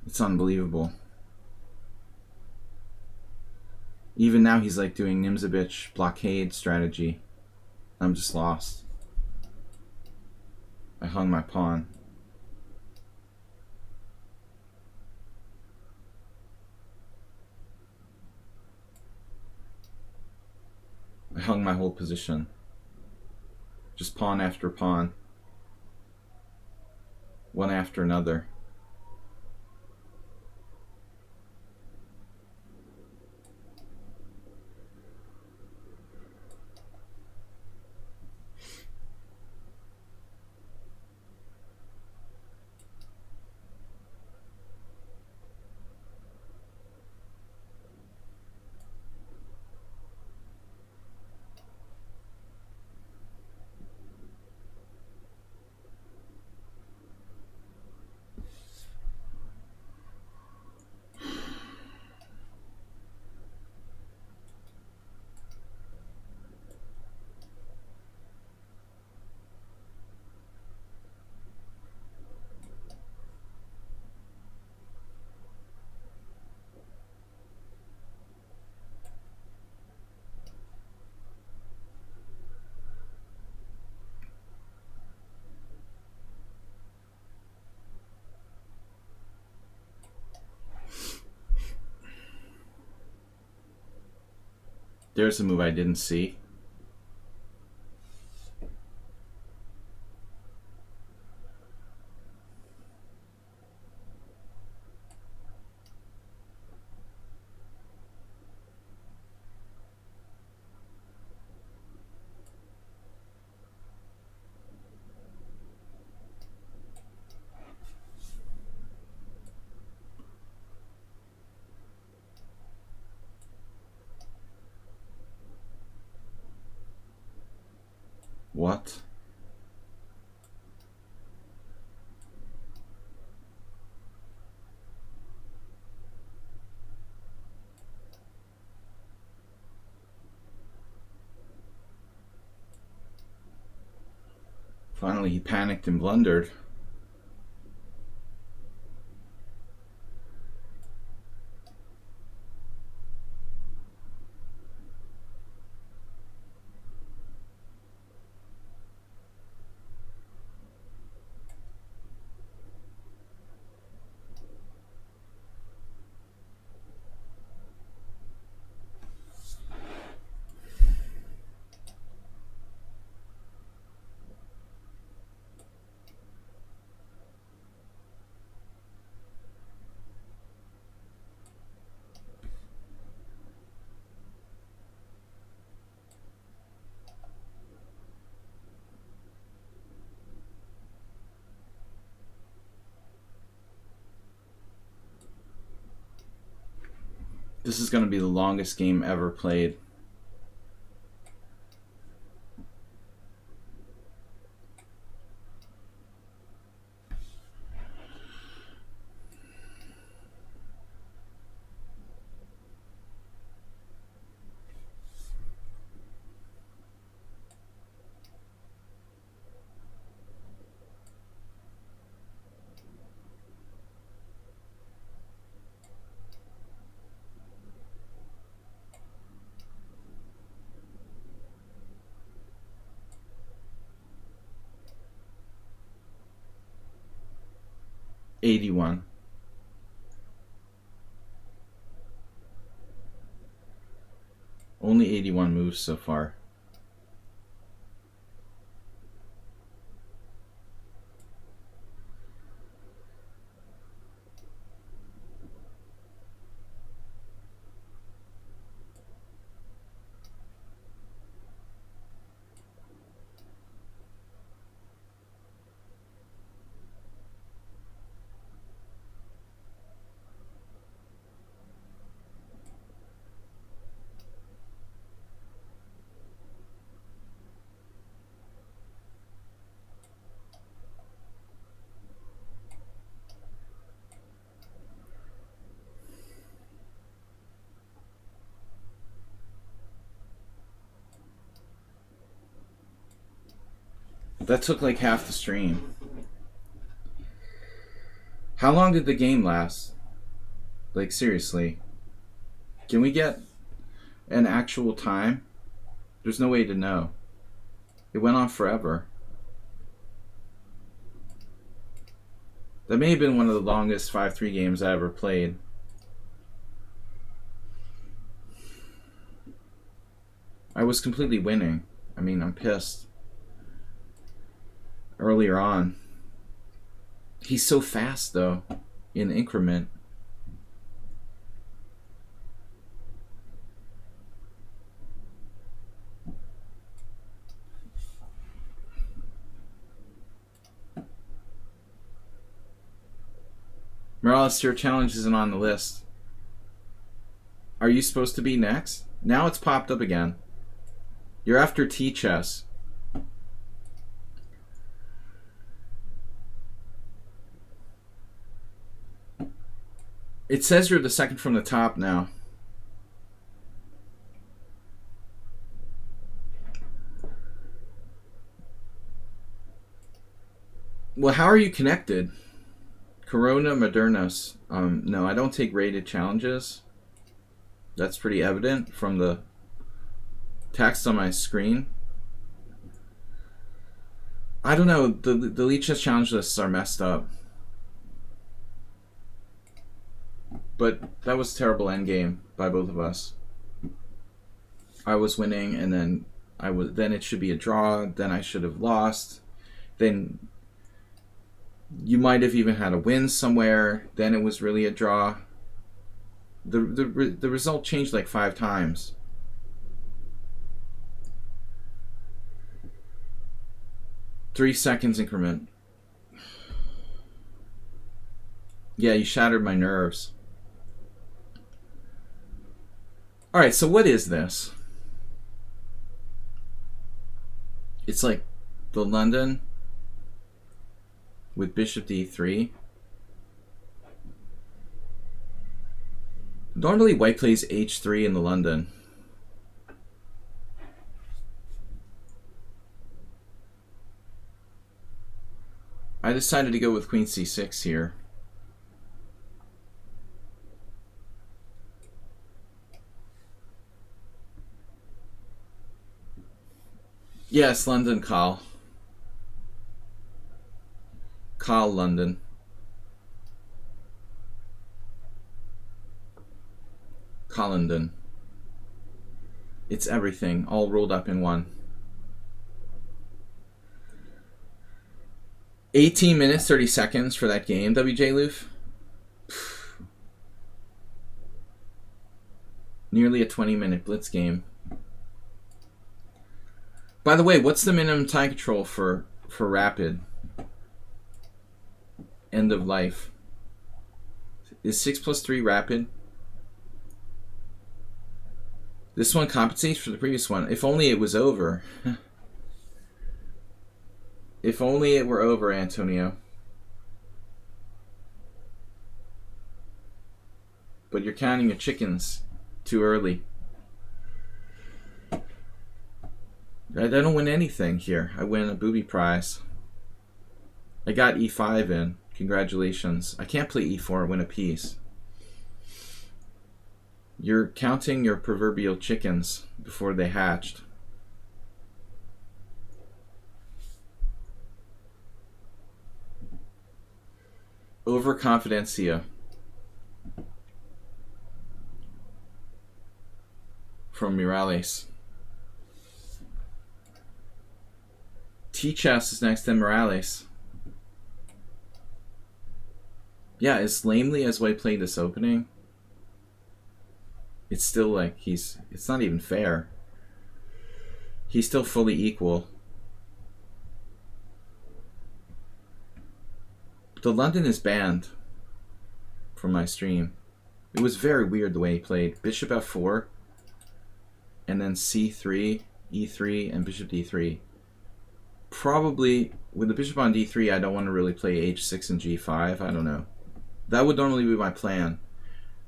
It's unbelievable. Even now he's like doing Nimzabich blockade strategy. I'm just lost. I hung my pawn. I hung my whole position. Just pawn after pawn. One after another. There's a move I didn't see. What? Finally he panicked and blundered. This is going to be the longest game ever played. 81. Only 81 moves so far. That took like half the stream. How long did the game last? Like, seriously. Can we get an actual time? There's no way to know. It went on forever. That may have been one of the longest 5-3 games I ever played. I was completely winning. I mean, I'm pissed. Earlier on. He's so fast, though, in increment. Morales, your challenge isn't on the list. Are you supposed to be next? Now it's popped up again. You're after T-chess. It says you're the second from the top now. Well, how are you connected? Corona Modernos. No, I don't take rated challenges. That's pretty evident from the text on my screen. I don't know. The lichess challenge lists are messed up. But that was a terrible endgame by both of us. I was winning, and then then it should be a draw. Then I should have lost. Then you might have even had a win somewhere. Then it was really a draw. The result changed like 5 times. Three seconds increment. Yeah, you shattered my nerves. All right, so what is this? It's like the London with bishop d3. Normally white plays h3 in the London. I decided to go with queen c6 here. Yes, London call. Call London. Collindon. It's everything, all rolled up in one. 18 minutes, 30 seconds for that game, WJ Loof. Nearly a 20-minute blitz game. By the way, what's the minimum time control for rapid? End of life. Is 6+3 rapid? This one compensates for the previous one. If only it was over. If only it were over, Antonio. But you're counting your chickens too early. I don't win anything here. I win a booby prize. I got e5 in. Congratulations. I can't play e4 and win a piece. You're counting your proverbial chickens before they hatched. Overconfidencia from Morales. T-Chess is next to Morales. Yeah, as lamely as White played this opening, it's still like it's not even fair. He's still fully equal. The London is banned from my stream. It was very weird the way he played. Bishop f4, and then c3, e3, and bishop d3. Probably, with the bishop on d3, I don't want to really play h6 and g5. I don't know. That would normally be my plan,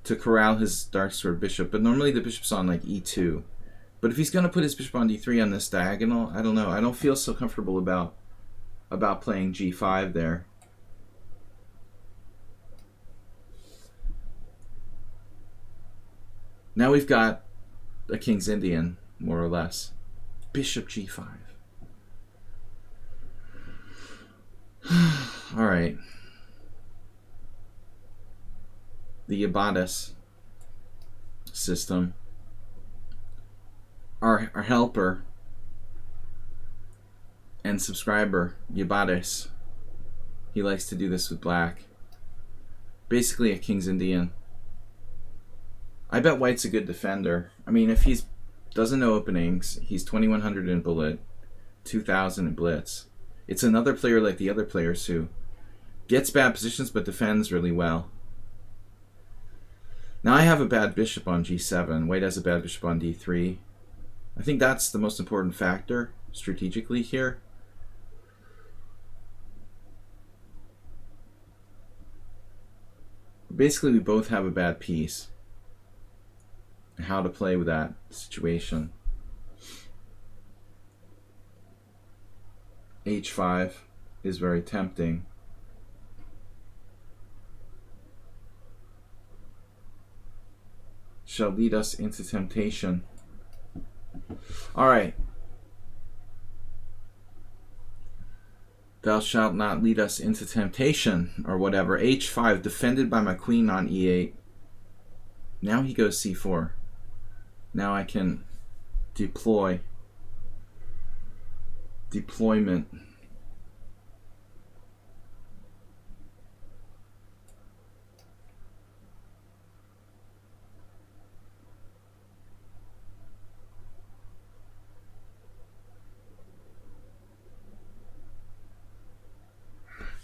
to corral his dark sword bishop. But normally the bishop's on like e2. But if he's going to put his bishop on d3 on this diagonal, I don't know. I don't feel so comfortable about playing g5 there. Now we've got a King's Indian, more or less. Bishop g5. All right. The Yabatis system. Our helper and subscriber, Yabatis, he likes to do this with black. Basically a King's Indian. I bet White's a good defender. I mean, if he's doesn't know openings, he's 2100 in bullet, 2000 in blitz. It's another player like the other players who gets bad positions but defends really well. Now I have a bad bishop on g7. White has a bad bishop on d3. I think that's the most important factor strategically here. Basically, we both have a bad piece. How to play with that situation. h5 is very tempting. Shall lead us into temptation. All right. Thou shalt not lead us into temptation, or whatever. h5, defended by my queen on e8. Now he goes c4. Now I can deployment.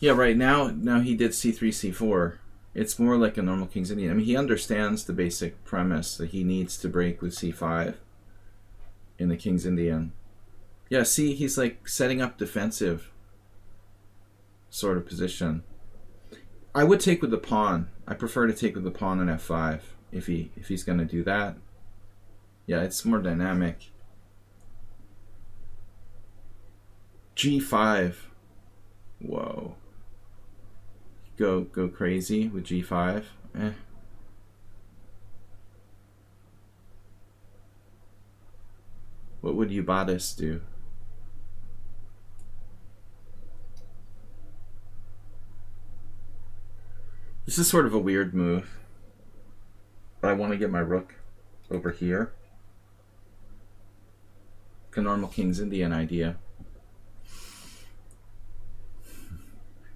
Yeah, right now he did c3, c4. It's more like a normal King's Indian. I mean, he understands the basic premise that he needs to break with c5 in the King's Indian. Yeah, see, he's like setting up defensive sort of position. I would take with the pawn. I prefer to take with the pawn on f5 if he's going to do that. Yeah, it's more dynamic. g5. Whoa. Go crazy with g5. What would Yabatis do? This is sort of a weird move, but I want to get my rook over here. A normal King's Indian idea.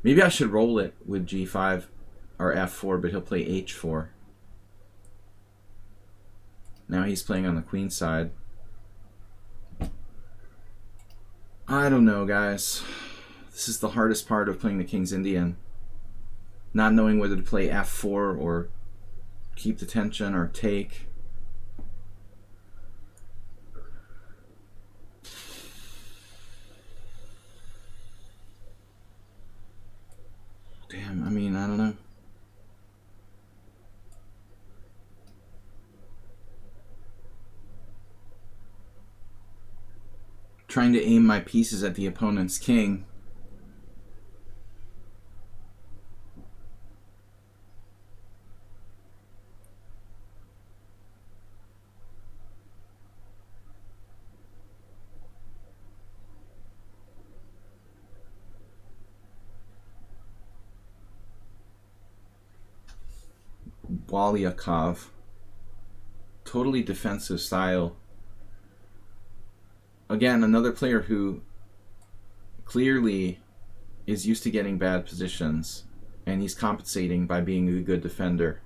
Maybe I should roll it with g5 or f4, but he'll play h4. Now he's playing on the queen side. I don't know, guys. This is the hardest part of playing the King's Indian. Not knowing whether to play f4 or keep the tension or take. Damn, I mean, I don't know. Trying to aim my pieces at the opponent's king. Walyakov. Totally defensive style. Again, another player who clearly is used to getting bad positions, and he's compensating by being a good defender.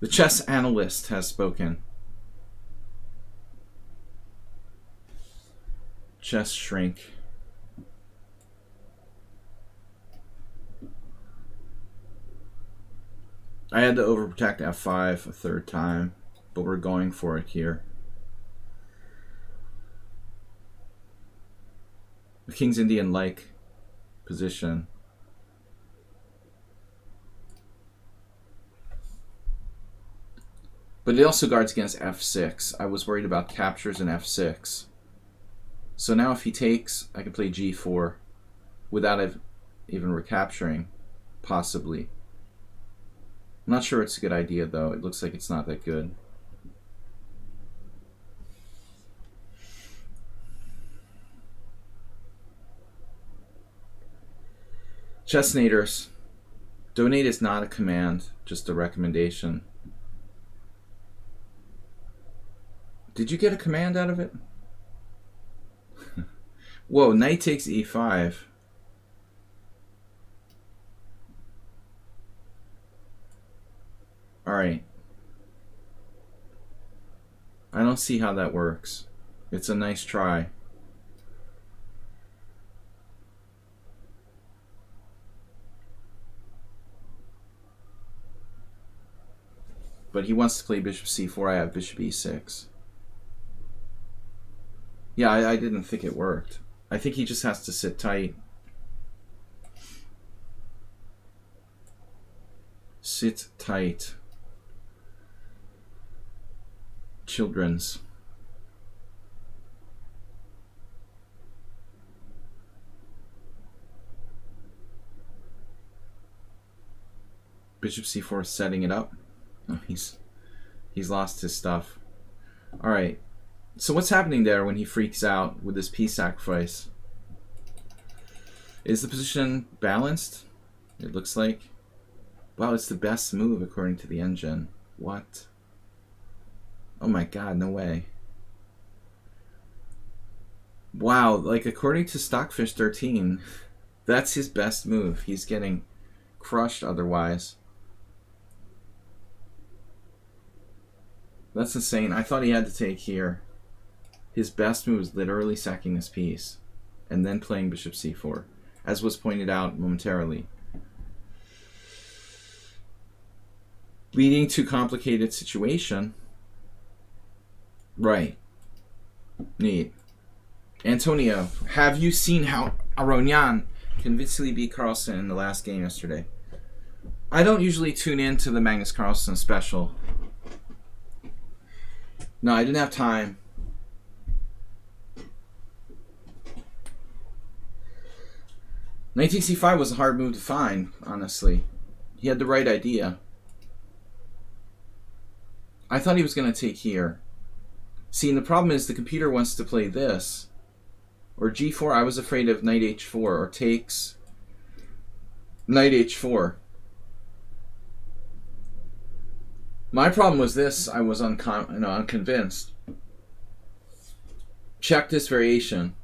The chess analyst has spoken. Chess shrink. I had to overprotect f5 a third time, but we're going for it here. The King's Indian-like position. But it also guards against f6. I was worried about captures in f6. So now if he takes, I can play g4 without even recapturing, possibly. I'm not sure it's a good idea, though. It looks like it's not that good. Chessnators. Donate is not a command, just a recommendation. Did you get a command out of it? Whoa, knight takes e5. Alright. I don't see how that works. It's a nice try. But he wants to play bishop c4. I have bishop e6. Yeah, I didn't think it worked. I think he just has to sit tight. Sit tight. Children's. Bishop c4 is setting it up. Oh, he's lost his stuff. All right. So what's happening there when he freaks out with this piece sacrifice? Is the position balanced? It looks like. Wow, it's the best move according to the engine. What? Oh my god, no way. Wow, like according to Stockfish 13, that's his best move. He's getting crushed otherwise. That's insane. I thought he had to take here. His best move is literally sacking this piece and then playing bishop c4, as was pointed out momentarily. Leading to complicated situation. Right. Neat. Antonio, have you seen how Aronian convincingly beat Carlsen in the last game yesterday? I don't usually tune in to the Magnus Carlsen special. No, I didn't have time. Knight takes c5 was a hard move to find, honestly. He had the right idea. I thought he was going to take here. See, and the problem is the computer wants to play this. Or g4, I was afraid of knight h4, or takes knight h4. My problem was this, I was unconvinced. Check this variation.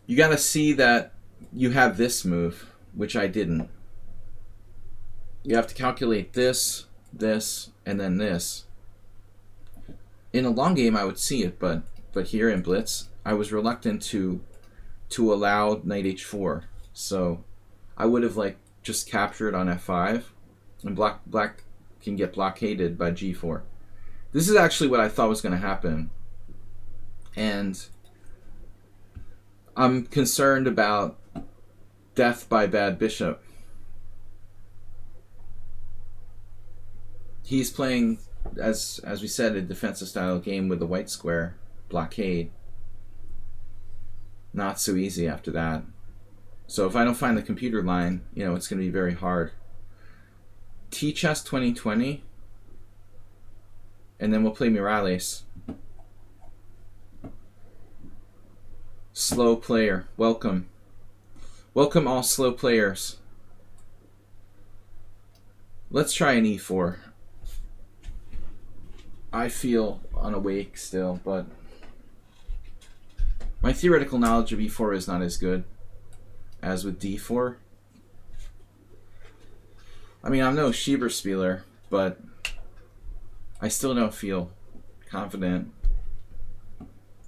You gotta see that you have this move, which I didn't. You have to calculate this, this, and then this. In a long game I would see it, but here in Blitz, I was reluctant to allow knight h4. So I would have like just captured on f5, and black can get blockaded by g4. This is actually what I thought was going to happen. And I'm concerned about death by bad bishop. He's playing, as we said, a defensive style game with the white square blockade. Not so easy after that. So if I don't find the computer line, it's going to be very hard. T-Chess 2020, and then we'll play Mirales. Slow player, welcome. Welcome all slow players. Let's try an e4. I feel unawake still, but my theoretical knowledge of e4 is not as good as with d4. I mean, I'm no Schieberspieler, but I still don't feel confident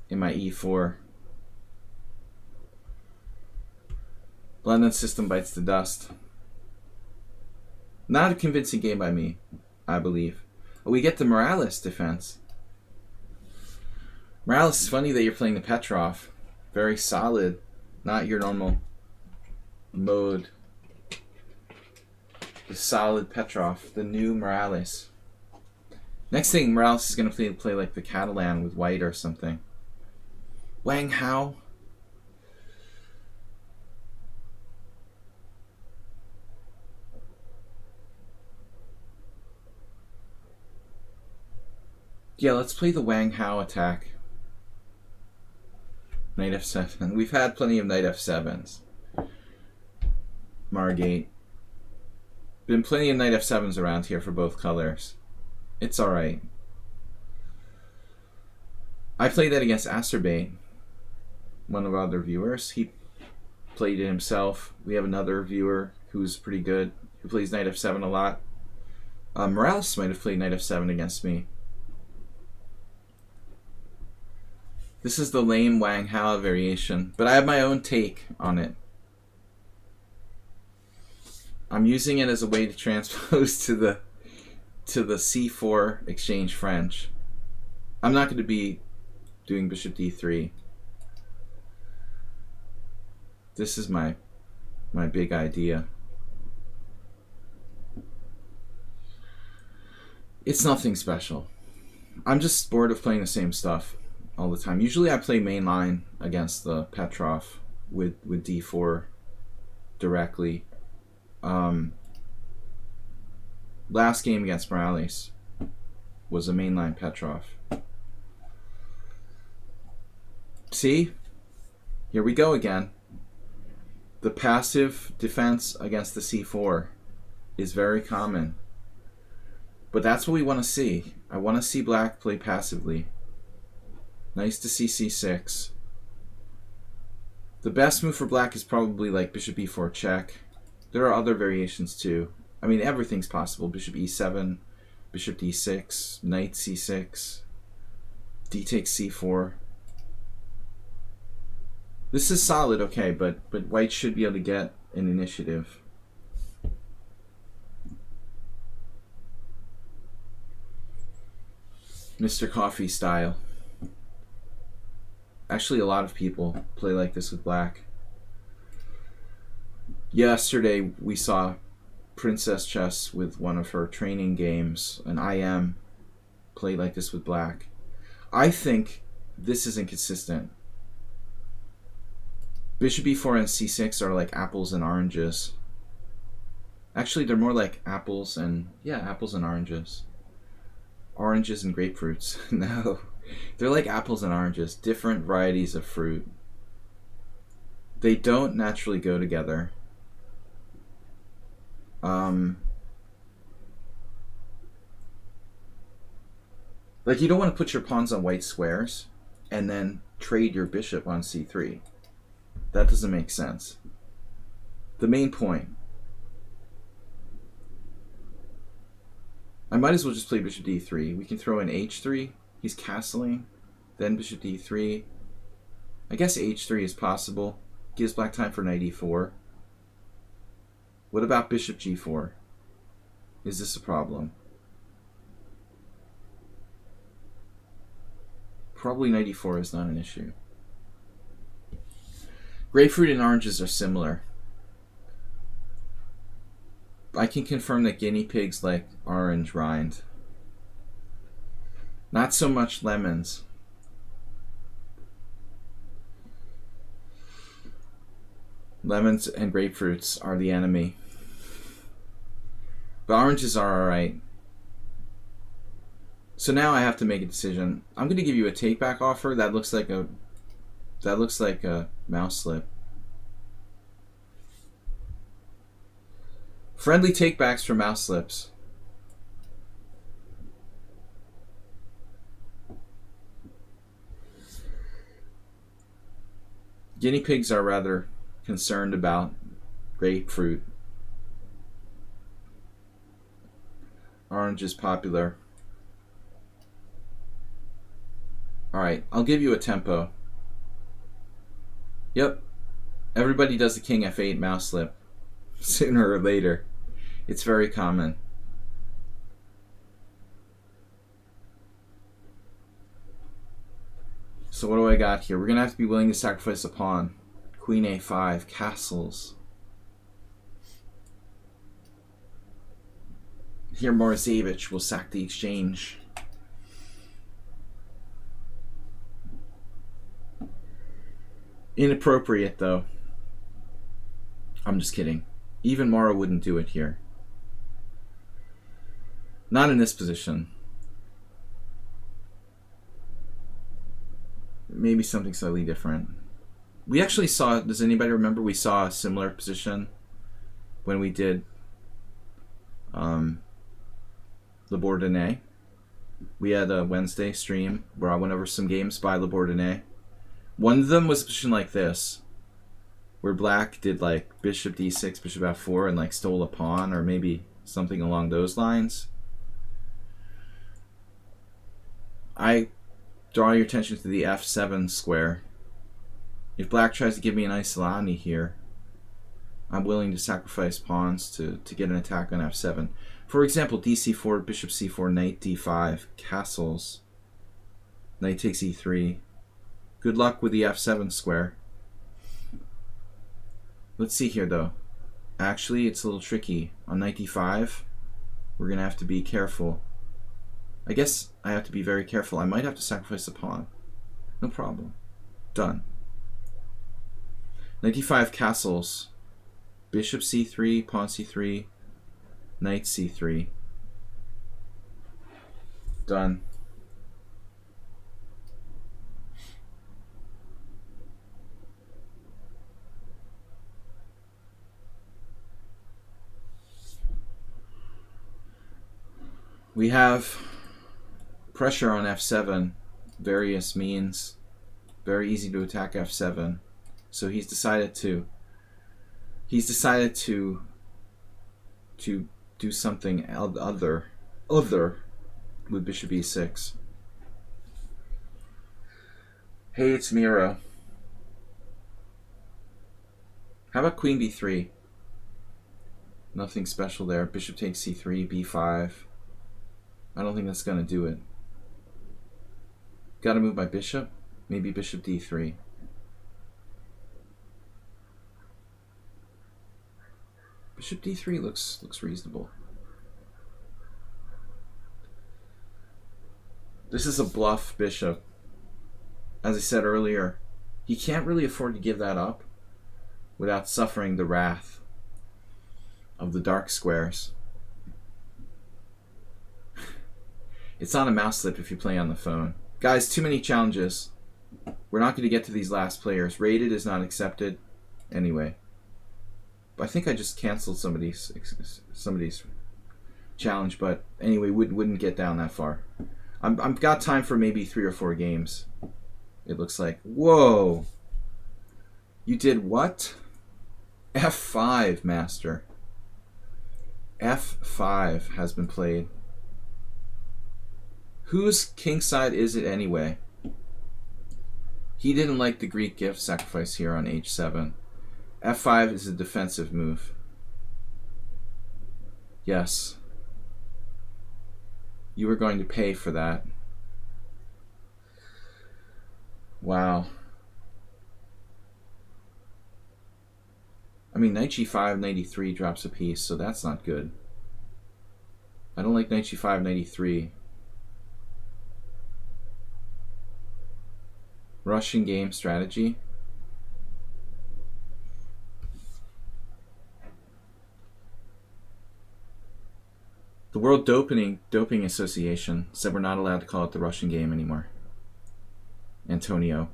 in my e4. London system bites the dust. Not a convincing game by me, I believe. We get the Morales defense. Morales, is funny that you're playing the Petrov. Very solid. Not your normal mode. The solid Petrov. The new Morales. Next thing, Morales is going to play like the Catalan with white or something. Wang Hao. Yeah, let's play the Wang Hao attack. Knight f7. We've had plenty of knight f7s. Margate. Been plenty of knight f7s around here for both colors. It's alright. I played that against Asterbate, one of our other viewers. He played it himself. We have another viewer who's pretty good, who plays knight f7 a lot. Morales might have played knight f7 against me. This is the lame Wang Hao variation, but I have my own take on it. I'm using it as a way to transpose to the c4 exchange French. I'm not going to be doing bishop d3. This is my big idea. It's nothing special. I'm just bored of playing the same stuff all the time. Usually I play mainline against the Petrov with d4 directly. Last game against Morales was a mainline Petrov. See? Here we go again. The passive defense against the c4 is very common. But that's what we want to see. I want to see black play passively. Nice to see c6. The best move for black is probably like bishop e4 check. There are other variations too. I mean, everything's possible. Bishop e7, bishop d6, knight c6, d takes c4. This is solid, okay, but white should be able to get an initiative. Mr. Coffee style. Actually, a lot of people play like this with black. Yesterday, we saw Princess Chess with one of her training games, and IM play like this with black. I think this is inconsistent. Bishop e4 and c6 are like apples and oranges. Actually, they're more like apples and oranges. Oranges and grapefruits. No. They're like apples and oranges, different varieties of fruit. They don't naturally go together. Like, you don't want to put your pawns on white squares and then trade your bishop on c3. That doesn't make sense. The main point. I might as well just play bishop d3. We can throw in h3. He's castling. Then bishop d3. I guess h3 is possible. Gives black time for knight e4. What about bishop g4? Is this a problem? Probably knight e4 is not an issue. Grapefruit and oranges are similar. I can confirm that guinea pigs like orange rind. Not so much lemons. Lemons and grapefruits are the enemy. But oranges are alright. So now I have to make a decision. I'm going to give you a take-back offer. That looks like a mouse slip. Friendly take-backs for mouse slips. Guinea pigs are rather concerned about grapefruit. Orange is popular. Alright, I'll give you a tempo. Yep. Everybody does the king f8 mouse slip. Sooner or later. It's very common. So what do I got here? We're going to have to be willing to sacrifice a pawn. Queen a5, castles. Here Morozevich will sack the exchange. Inappropriate, though. I'm just kidding. Even Mara wouldn't do it here. Not in this position. Maybe something slightly different. We actually saw, does anybody remember we saw a similar position when we did Le Bourdonnais? We had a Wednesday stream where I went over some games by Le Bourdonnais. One of them was a position like this, where black did like bishop d6, bishop f4, and like stole a pawn, or maybe something along those lines. I draw your attention to the f7 square. If black tries to give me an Isolani here, I'm willing to sacrifice pawns to get an attack on f7. For example, dc4, bishop c4, knight d5, castles, knight takes e3. Good luck with the f7 square. Let's see here, though. Actually, it's a little tricky. On knight d5, we're going to have to be careful. I guess I have to be very careful. I might have to sacrifice a pawn. No problem. Done. Knight d5, castles. Bishop c3, pawn c3, knight c3. Done. We have pressure on f7, various means. Very easy to attack f7. So he's decided to do something other with bishop e6. Hey, it's Miro. How about queen b3? Nothing special there. Bishop takes c3, b5. I don't think that's going to do it. Got to move my bishop. Maybe bishop d3. Bishop d3 looks reasonable. This is a bluff bishop. As I said earlier, he can't really afford to give that up without suffering the wrath of the dark squares. It's on a mouse slip if you play on the phone. Guys, too many challenges. We're not going to get to these last players. Rated is not accepted. Anyway. I think I just canceled somebody's challenge, but anyway, wouldn't get down that far. I've got time for maybe 3 or 4 games. It looks like. Whoa! You did what? F5, master. F5 has been played. Whose kingside is it anyway? He didn't like the Greek gift sacrifice here on h7. F5 is a defensive move. Yes. You were going to pay for that. Wow. I mean, knight g5, knight e3 drops a piece, so that's not good. I don't like knight g5, knight e3. Russian game strategy. The World Doping Association said we're not allowed to call it the Russian game anymore. Antonio.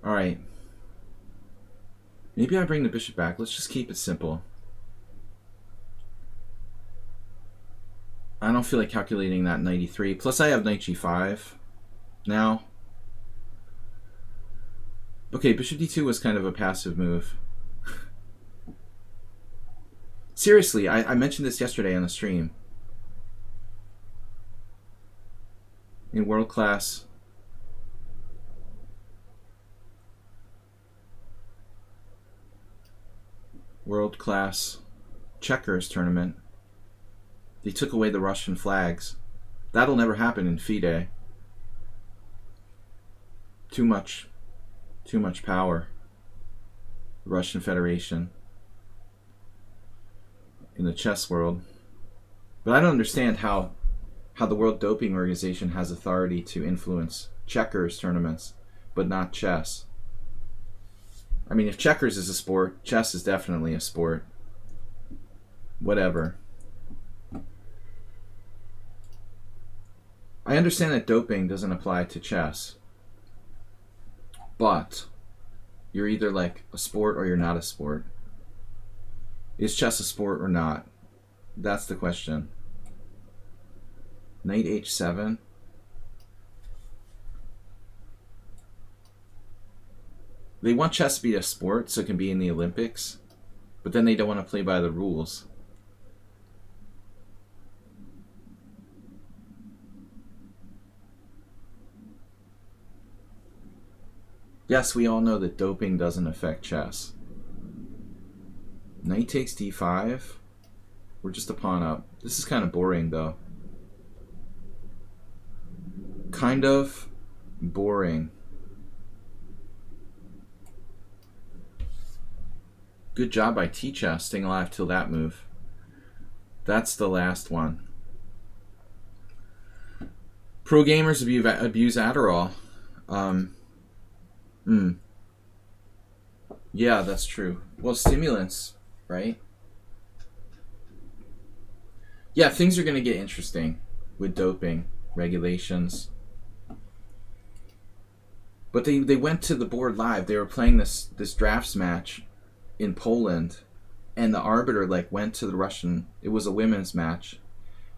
Alright. Maybe I bring the bishop back. Let's just keep it simple. I don't feel like calculating that knight e3. Plus I have knight g5 now. Okay, bishop d2 was kind of a passive move. Seriously, I mentioned this yesterday on the stream. In world-class checkers tournament, they took away the Russian flags. That'll never happen in FIDE. Too much power. The Russian Federation in the chess world. But I don't understand how the World Doping Organization has authority to influence checkers tournaments, but not chess. I mean, if checkers is a sport, chess is definitely a sport. Whatever. I understand that doping doesn't apply to chess, but you're either like a sport or you're not a sport. Is chess a sport or not? That's the question. Knight h7. They want chess to be a sport so it can be in the Olympics, but then they don't want to play by the rules. Yes, we all know that doping doesn't affect chess. Knight takes d5. We're just a pawn up. This is kind of boring, though. Kind of boring. Good job by T-Chess staying alive till that move. That's the last one. Pro gamers abuse Adderall. Yeah, that's true. Well, stimulants, right? Yeah, things are going to get interesting with doping regulations. But they went to the board live. They were playing this drafts match in Poland, and the arbiter went to the Russian. It was a women's match.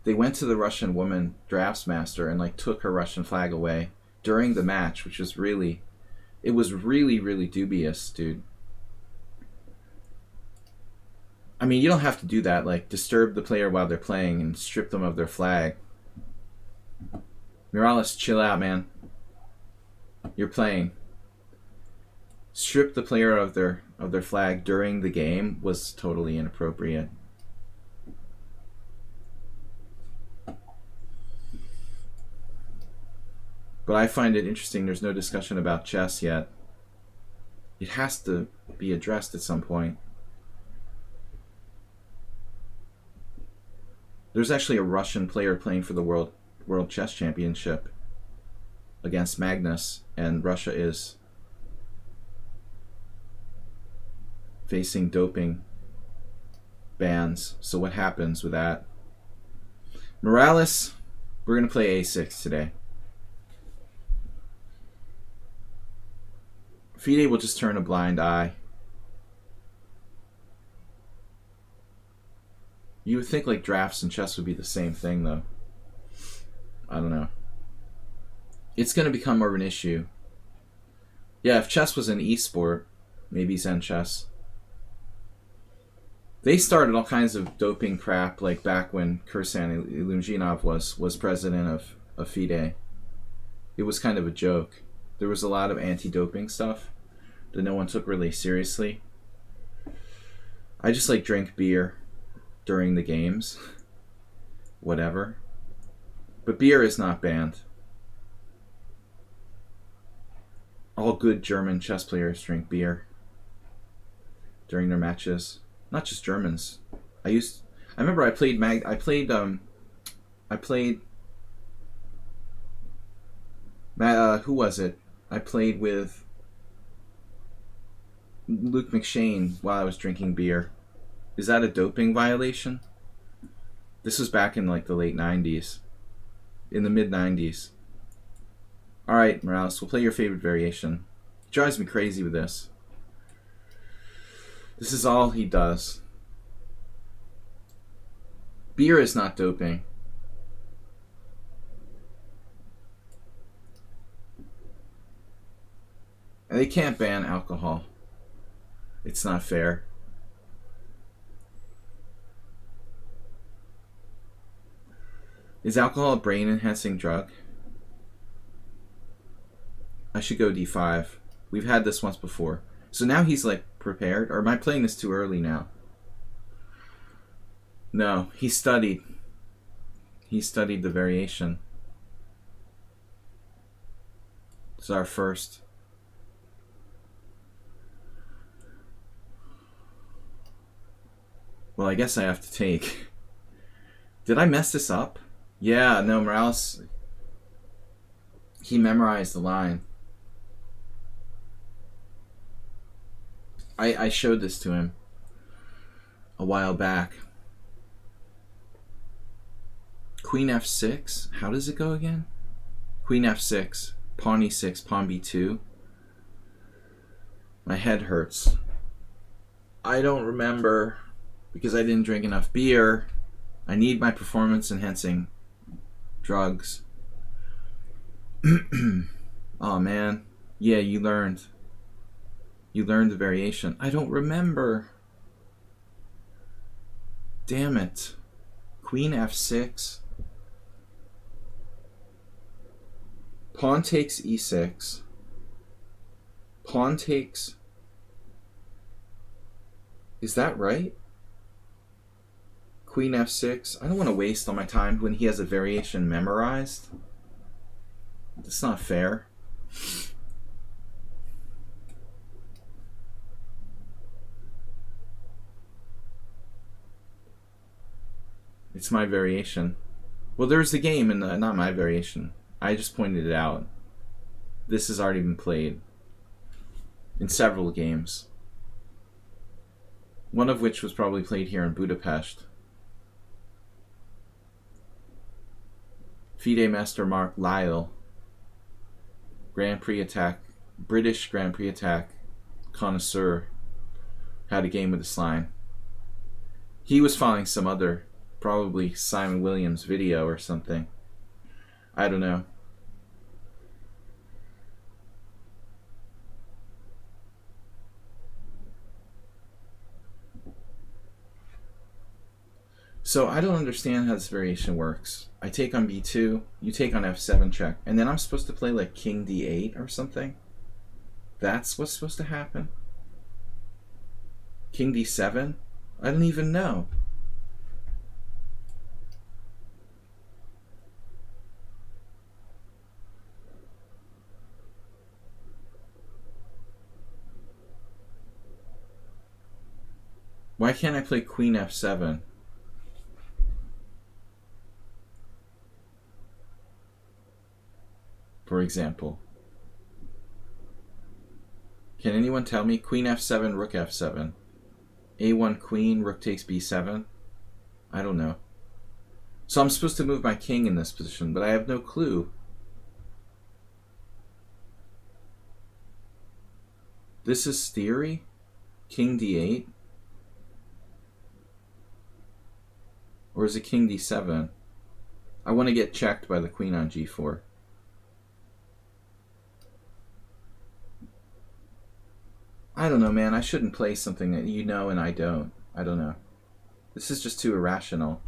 They went to the Russian woman drafts master and took her Russian flag away during the match, which was really, it was really, really dubious, dude. I mean, you don't have to do that. Disturb the player while they're playing and strip them of their flag. Morales, chill out, man. You're playing. Strip the player of their flag during the game was totally inappropriate. But I find it interesting there's no discussion about chess yet. It has to be addressed at some point. There's actually a Russian player playing for the World Chess Championship against Magnus, and Russia is facing doping bans. So what happens with that? Morales, we're going to play a6 today. FIDE will just turn a blind eye. You would think drafts and chess would be the same thing, though. I don't know. It's going to become more of an issue. Yeah, if chess was an e-sport, maybe Zen chess. They started all kinds of doping crap back when Kirsan Ilumzhinov was president of FIDE. It was kind of a joke. There was a lot of anti-doping stuff that no one took really seriously. I just drink beer during the games. Whatever. But beer is not banned. All good German chess players drink beer during their matches. Not just Germans. I remember I played who was it? I played with Luke McShane while I was drinking beer. Is that a doping violation? This was back in the late 90s. In the mid 90s. Alright, Morales, we'll play your favorite variation. He drives me crazy with this. This is all he does. Beer is not doping. They can't ban alcohol. It's not fair. Is alcohol a brain-enhancing drug? I should go d5. We've had this once before. So now he's like prepared. Or am I playing this too early now? No, he studied. He studied the variation. It's our first. Well, I guess I have to take. Did I mess this up? Yeah, no, Morales. He memorized the line. I showed this to him a while back. Queen f6. How does it go again? Queen f6. Pawn e6. Pawn b2. My head hurts. I don't remember because I didn't drink enough beer. I need my performance enhancing drugs. Oh man. Yeah, you learned. You learned the variation. I don't remember. Damn it. Queen f6. Pawn takes e6. Pawn takes... Is that right? Queen f6. I don't want to waste all my time when he has a variation memorized. That's not fair. It's my variation. Well, there's the game and not my variation. I just pointed it out. This has already been played in several games. One of which was probably played here in Budapest. FIDE Master Mark Lyle. Grand Prix attack. British Grand Prix attack connoisseur. Had a game with this line. He was following some other, probably Simon Williams video or something. I don't know. So I don't understand how this variation works. I take on b2, you take on f7 check, and then I'm supposed to play like king d8 or something? That's what's supposed to happen? King d7? I don't even know. Why can't I play queen f7? For example. Can anyone tell me? Queen f7, rook f7. a1 queen, rook takes b7. I don't know. So I'm supposed to move my king in this position, but I have no clue. This is theory? King d8? Or is it king d7? I want to get checked by the queen on g4. I don't know, man. I shouldn't play something that you know and I don't. I don't know. This is just too irrational.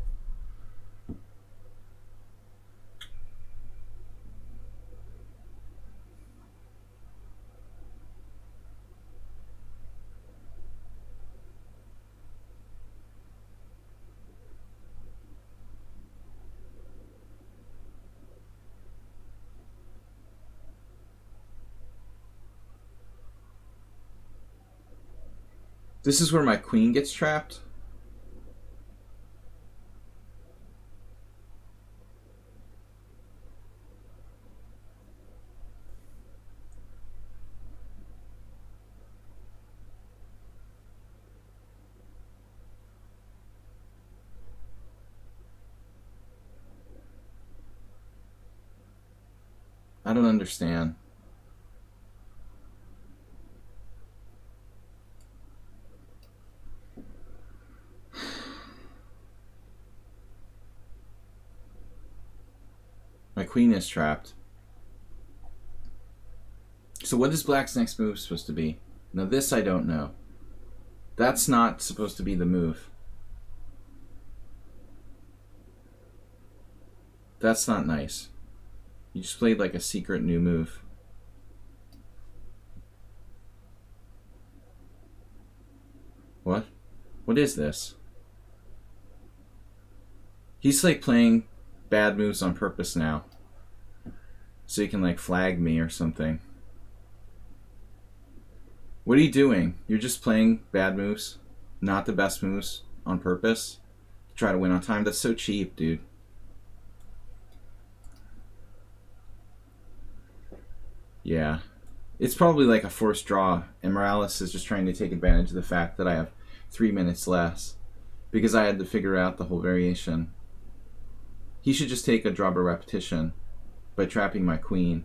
This is where my queen gets trapped. I don't understand. My queen is trapped. So what is black's next move supposed to be? Now this I don't know. That's not supposed to be the move. That's not nice. You just played like a secret new move. What? What is this? He's like playing bad moves on purpose now. So he can like flag me or something. What are you doing? You're just playing bad moves, not the best moves on purpose to try to win on time. That's so cheap, dude. Yeah. It's probably like a forced draw, and Morales is just trying to take advantage of the fact that I have 3 minutes less because I had to figure out the whole variation. He should just take a draw by repetition by trapping my queen,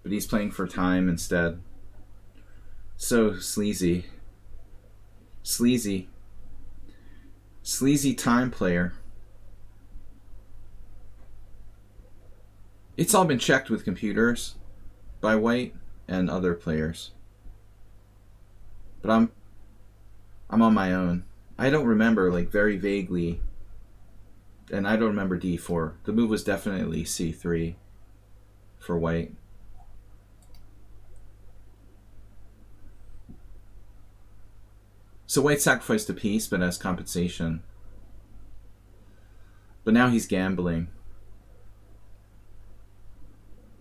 but he's playing for time instead. So sleazy. Sleazy time player. It's all been checked with computers by white and other players. But I'm on my own. I don't remember, like, very vaguely, and I don't remember d4. The move was definitely c3 for white. So white sacrificed a piece, but as compensation. But now he's gambling.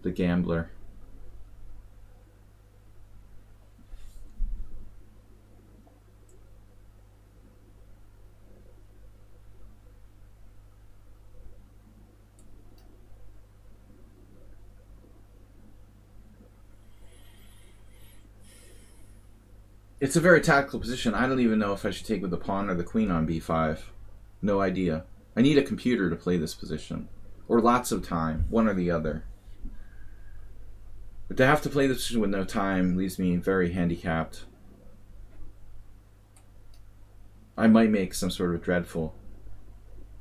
The gambler. It's a very tactical position. I don't even know if I should take with the pawn or the queen on b5. No idea. I need a computer to play this position. Or lots of time. One or the other. But to have to play this position with no time leaves me very handicapped. I might make some sort of dreadful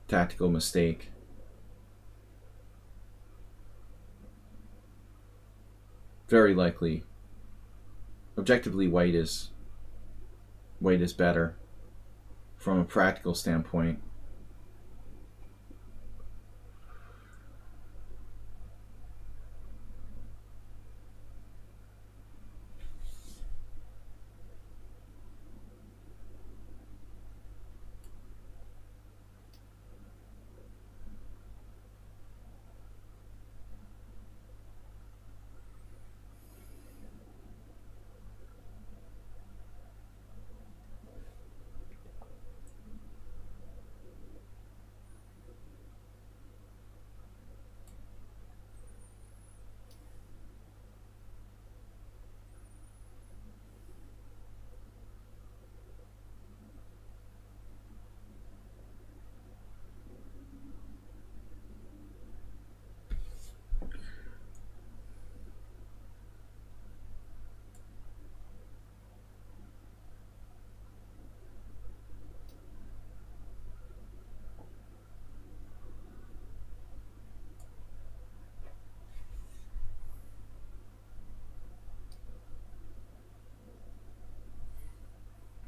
tactical mistake. Very likely. Objectively, white is better from a practical standpoint.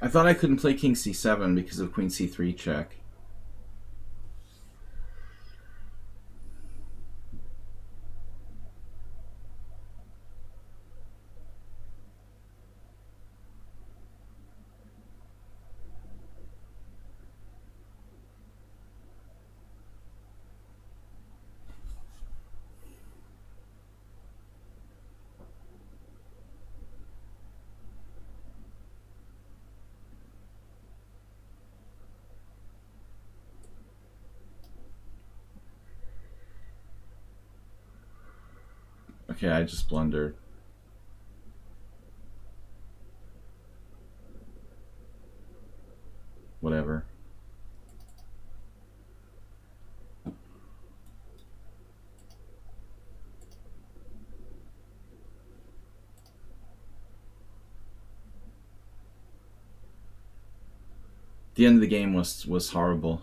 I thought I couldn't play king c7 because of queen c3 check. Okay, I just blundered. Whatever. The end of the game was horrible.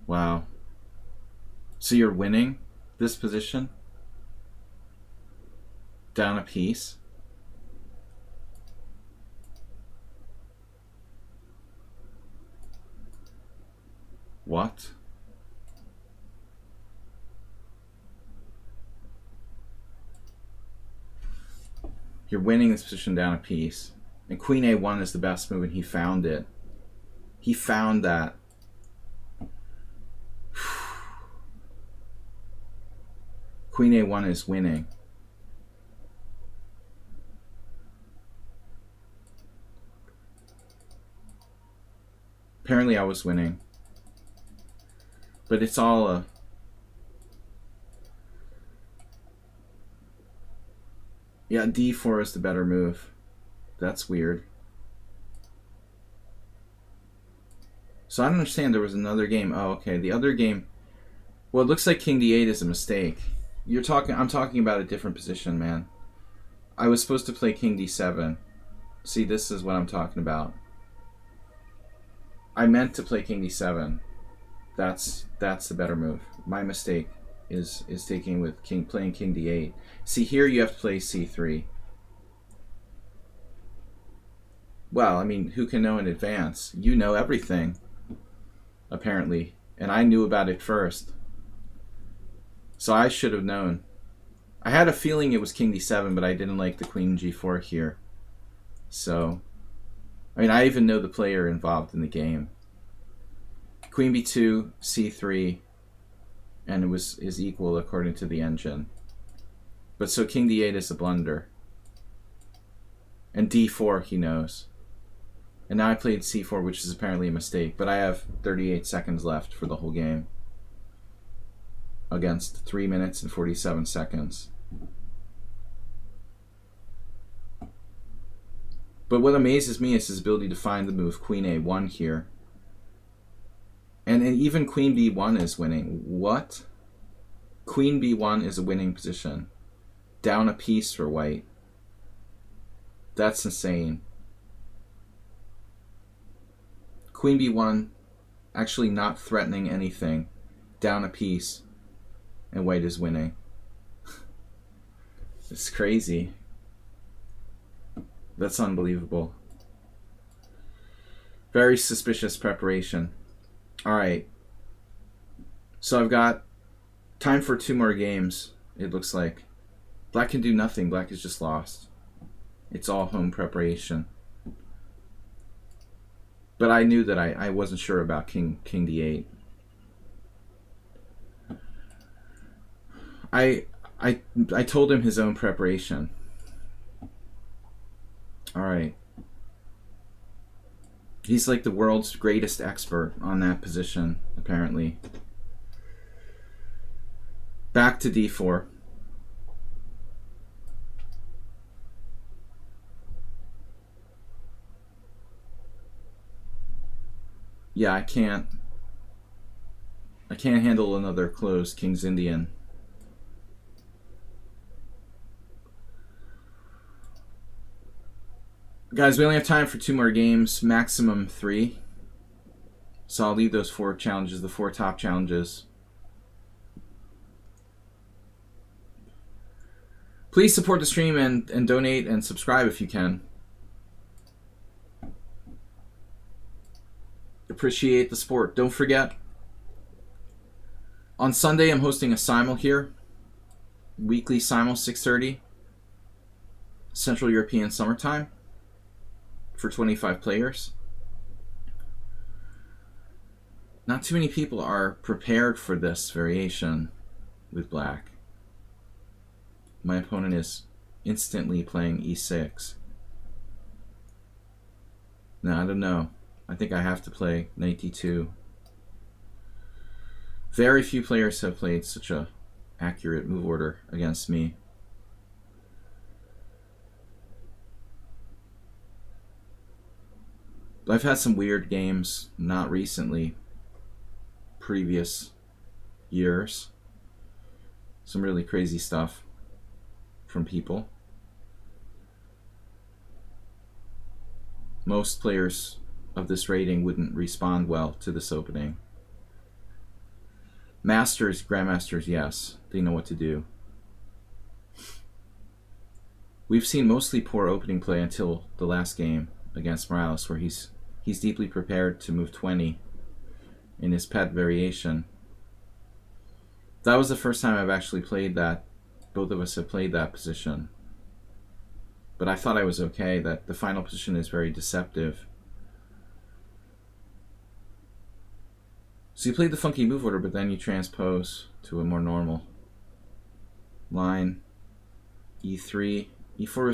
Wow. So you're winning this position? Down a piece. What? You're winning this position down a piece. And Queen A1 is the best move, and he found it. He found that. Queen A1 is winning. Apparently I was winning. But it's all a... Yeah, D4 is the better move. That's weird. So I don't understand. There was another game. Oh, okay. The other game... Well, it looks like King D8 is a mistake. I'm talking about a different position, man. I was supposed to play King D7. See, this is what I'm talking about. I meant to play King D7. That's the better move. My mistake is taking with playing King D8. See, here you have to play C3. Well, I mean, who can know in advance? You know everything, apparently, and I knew about it first. So I should have known. I had a feeling it was King D7, but I didn't like the Queen G4 here. So, I mean, I even know the player involved in the game. Queen B2, C3, and it is equal according to the engine. But so King D8 is a blunder. And D4 he knows. And now I played C4, which is apparently a mistake, but I have 38 seconds left for the whole game. Against 3 minutes and 47 seconds. But what amazes me is his ability to find the move Queen A1 here. And even Queen B1 is winning. What? Queen B1 is a winning position. Down a piece for white. That's insane. Queen B1 actually not threatening anything. Down a piece. And white is winning. It's crazy. That's unbelievable. Very suspicious preparation. Alright. So I've got time for 2 more games, it looks like. Black can do nothing. Black is just lost. It's all home preparation. But I knew that I wasn't sure about King D8. I told him his own preparation. Alright. He's like the world's greatest expert on that position, apparently. Back to D4. Yeah, I can't handle another closed King's Indian. Guys, we only have time for 2 more games, maximum 3. So I'll leave those 4 challenges, the 4 top challenges. Please support the stream and donate and subscribe if you can. Appreciate the support. Don't forget, on Sunday I'm hosting a simul here. Weekly simul, 6:30. Central European Summertime. For 25 players. Not too many people are prepared for this variation with black. My opponent is instantly playing e6. No, I don't know. I think I have to play knight d2. Very few players have played such a accurate move order against me. I've had some weird games, not recently, previous years. Some really crazy stuff from people. Most players of this rating wouldn't respond well to this opening. Masters, grandmasters, yes, they know what to do. We've seen mostly poor opening play until the last game against Morales, where he's deeply prepared to move 20 in his pet variation. That was the first time I've actually played that. Both of us have played that position. But I thought I was okay, that the final position is very deceptive. So you played the funky move order, but then you transpose to a more normal line. E3. E4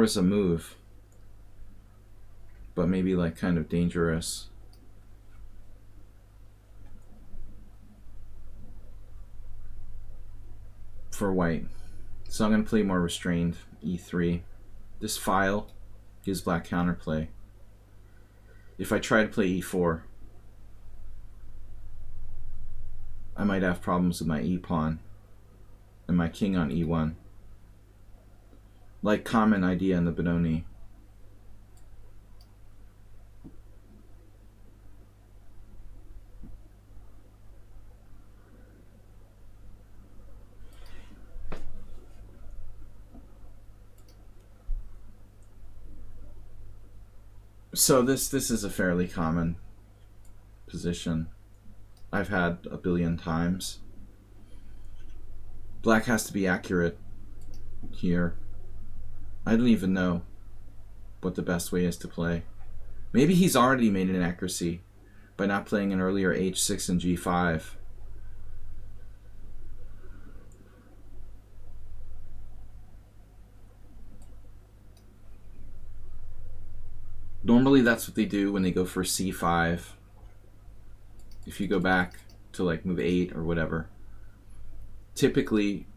is a move, but maybe like kind of dangerous. For white. So I'm going to play more restrained. E3. This file gives black counterplay. If I try to play E4, I might have problems with my E pawn and my king on E1. Like common idea in the Benoni. So this is a fairly common position. I've had a billion times. Black has to be accurate here. I don't even know what the best way is to play. Maybe he's already made an accuracy by not playing an earlier H6 and G5. Normally that's what they do when they go for C5. If you go back to like move 8 or whatever. Typically,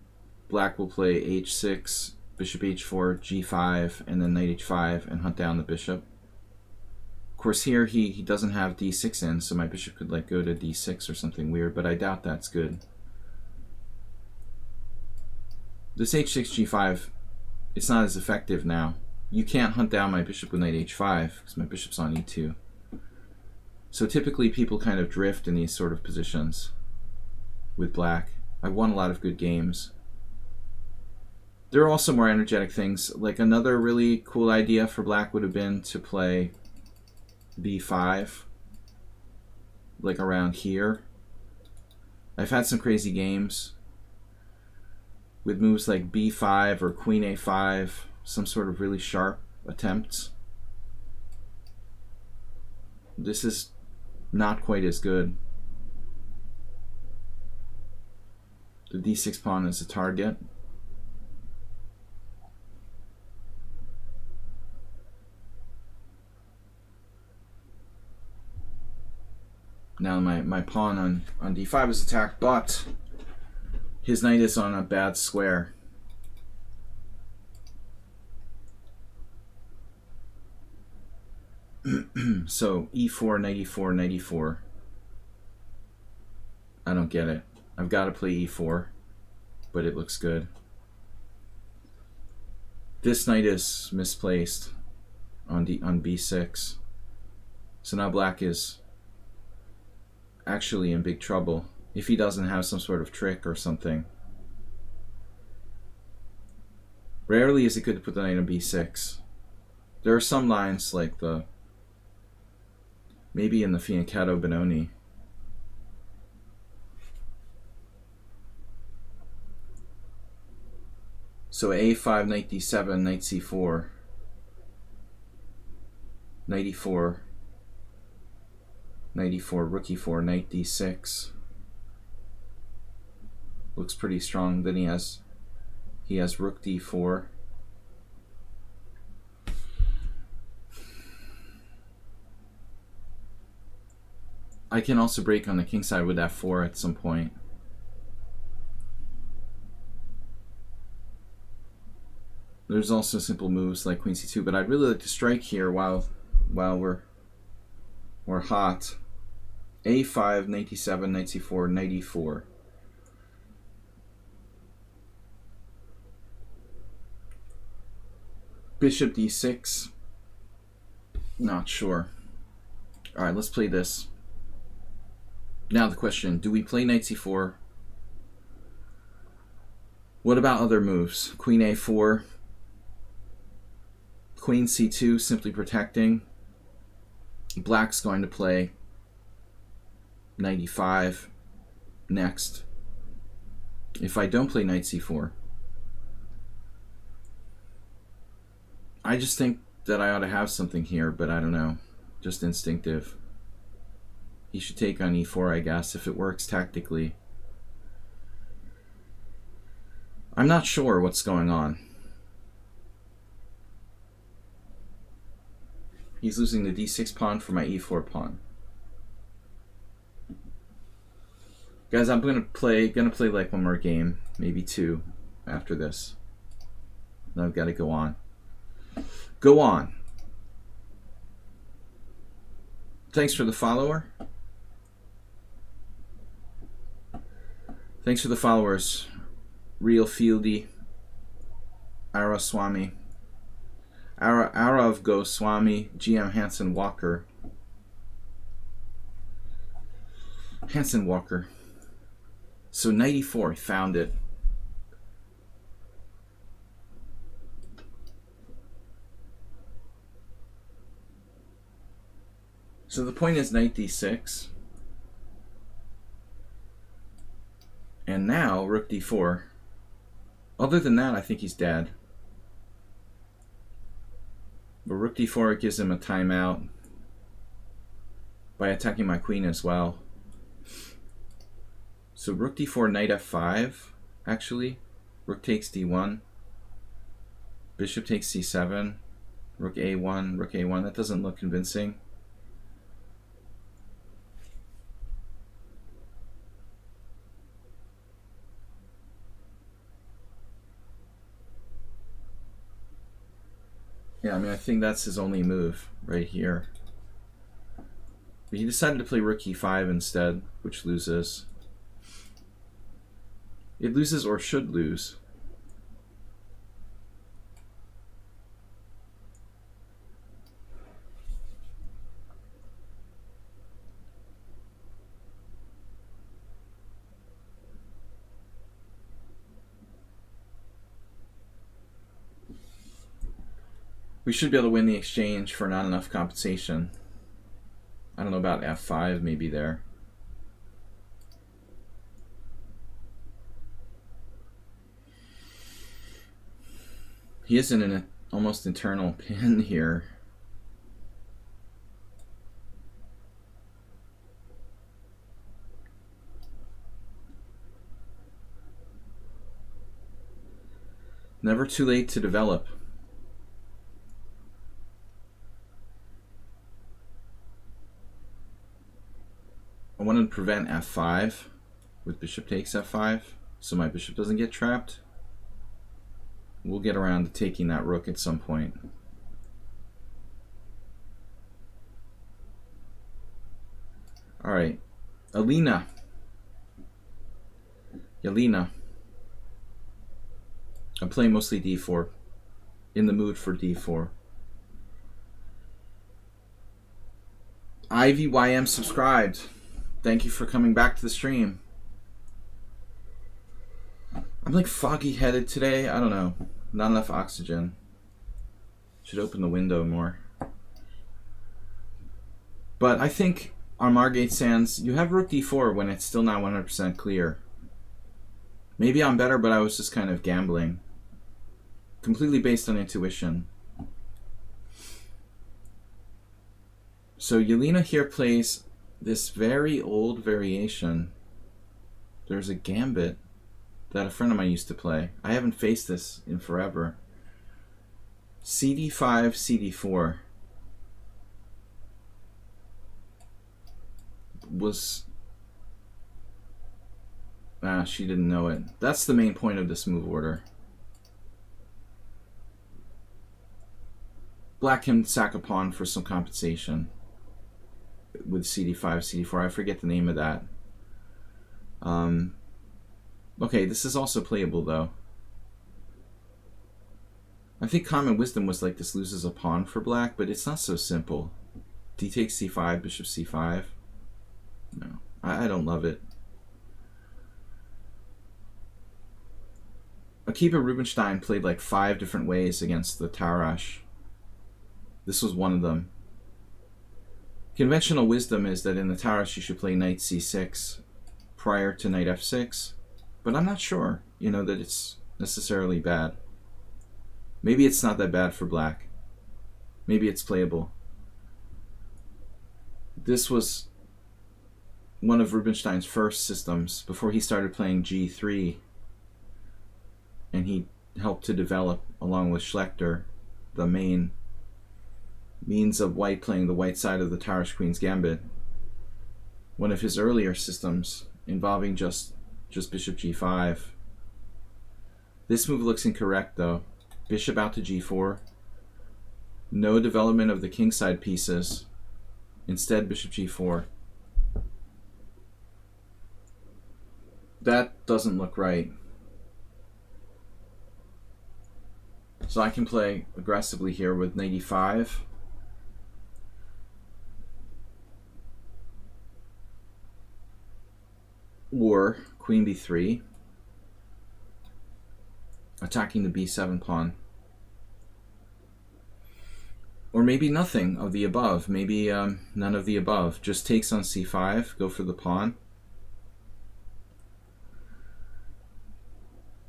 black will play H6, bishop H4, G5, and then knight H5 and hunt down the bishop. Of course here he doesn't have D6 in, so my bishop could like go to D6 or something weird, but I doubt that's good. This H6, G5, it's not as effective now. You can't hunt down my bishop with knight H5 because my bishop's on E2. So typically people kind of drift in these sort of positions with black. I've won a lot of good games. There are also more energetic things. Like another really cool idea for black would have been to play B5, like around here. I've had some crazy games with moves like B5 or Queen A5, some sort of really sharp attempts. This is not quite as good. The D6 pawn is a target. Now my pawn on D5 is attacked, but his knight is on a bad square. So E4, knight E4, knight E4. I don't get it. I've got to play E4, but it looks good. This knight is misplaced on B6. So now black is actually in big trouble if he doesn't have some sort of trick or something. Rarely is it good to put the knight on B6. There are some lines like the maybe in the Fianchetto Benoni. So A5, knight D7, knight C4, knight E4, knight E4, rook E4, knight D6. Looks pretty strong. Then he has rook D4. I can also break on the king side with F4 at some point. There's also simple moves like Queen C2, but I'd really like to strike here while we're hot. A5, knight D7, knight C4, knight E4. Bishop D6. Not sure. Alright, let's play this. Now the question, do we play knight C4 What about other moves? Queen a4, queen c2, simply protecting. Black's going to play knight e5 next. If I don't play knight c4, I just think that I ought to have something here, but I don't know. Just instinctive. He should take on e4, I guess, if it works tactically. I'm not sure what's going on. He's losing the d6 pawn for my e4 pawn. Guys, I'm gonna play like one more game, maybe two after this. Then I've got to go on. Go on. Thanks for the follower. Thanks for the followers. Real Fieldy, Araswamy, Arav Goswami, GM Hanson Walker. Hanson Walker. So 94, found it. So the point is knight d6. And now rook d4. Other than that, I think he's dead. But rook d4 gives him a timeout by attacking my queen as well. So rook d4, knight f5, actually. Rook takes d1. Bishop takes c7. Rook a1, rook a1. That doesn't look convincing. Yeah, I mean, I think that's his only move right here. But he decided to play rook e5 instead, which loses. It loses or should lose. We should be able to win the exchange for not enough compensation. I don't know about f5, maybe there. He is in an almost internal pin here. Never too late to develop. I wanted to prevent f5 with bishop takes f5 so my bishop doesn't get trapped. We'll get around to taking that rook at some point. All right, Yelena. I'm playing mostly d4. In the mood for d4. IVYM subscribed. Thank you for coming back to the stream. I'm like foggy headed today. I don't know. Not enough oxygen. Should open the window more. But I think on Margate Sands, you have rook d4 when it's still not 100% clear. Maybe I'm better, but I was just kind of gambling. Completely based on intuition. So Yelena here plays this very old variation. There's a gambit that a friend of mine used to play. I haven't faced this in forever. CD5, CD4 was... she didn't know it. That's the main point of this move order. Black can sack a pawn for some compensation with CD5, CD4. I forget the name of that. Okay, this is also playable though. I think common wisdom was like this loses a pawn for black, but it's not so simple. D takes c5, bishop c5. No, I don't love it. Akiba Rubinstein played like 5 different ways against the Tarash. This was one of them. Conventional wisdom is that in the Tarash you should play knight c6 prior to knight f6, but I'm not sure, that it's necessarily bad. Maybe it's not that bad for black. Maybe it's playable. This was one of Rubinstein's first systems before he started playing g3, and he helped to develop, along with Schlechter, the main means of white playing the white side of the Tarash Queen's Gambit. One of his earlier systems involving just bishop g5. This move looks incorrect though. Bishop out to g4. No development of the kingside pieces. Instead, bishop g4. That doesn't look right. So I can play aggressively here with knight e5. Or queen b3. Attacking the b7 pawn. Or maybe nothing of the above. Maybe none of the above. Just takes on c5. Go for the pawn.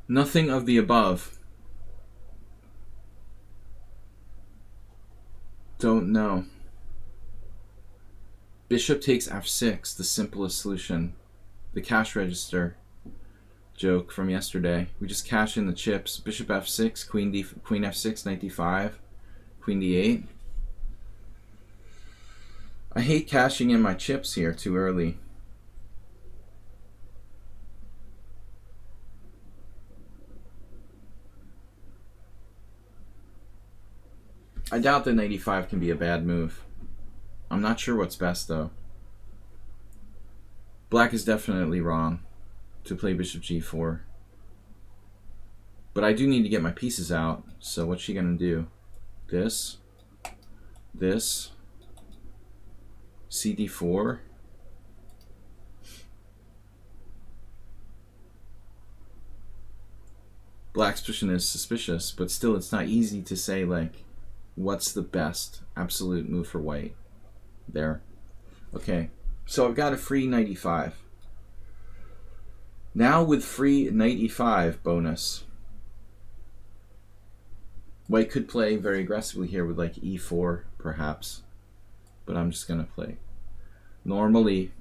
Nothing of the above. Don't know. Bishop takes f6, the simplest solution. The cash register joke from yesterday. We just cash in the chips. Bishop f6, queen f6, knight d5, queen d8. I hate cashing in my chips here too early. I doubt that knight e5 can be a bad move. I'm not sure what's best though. Black is definitely wrong to play bishop g4. But I do need to get my pieces out, so what's she gonna do? This, cd4. Black's position is suspicious, but still it's not easy to say like, what's the best absolute move for white? There. Okay, so I've got a free knight e5. Now with free knight e5 bonus, white could play very aggressively here with like e4 perhaps, but I'm just gonna play. Normally,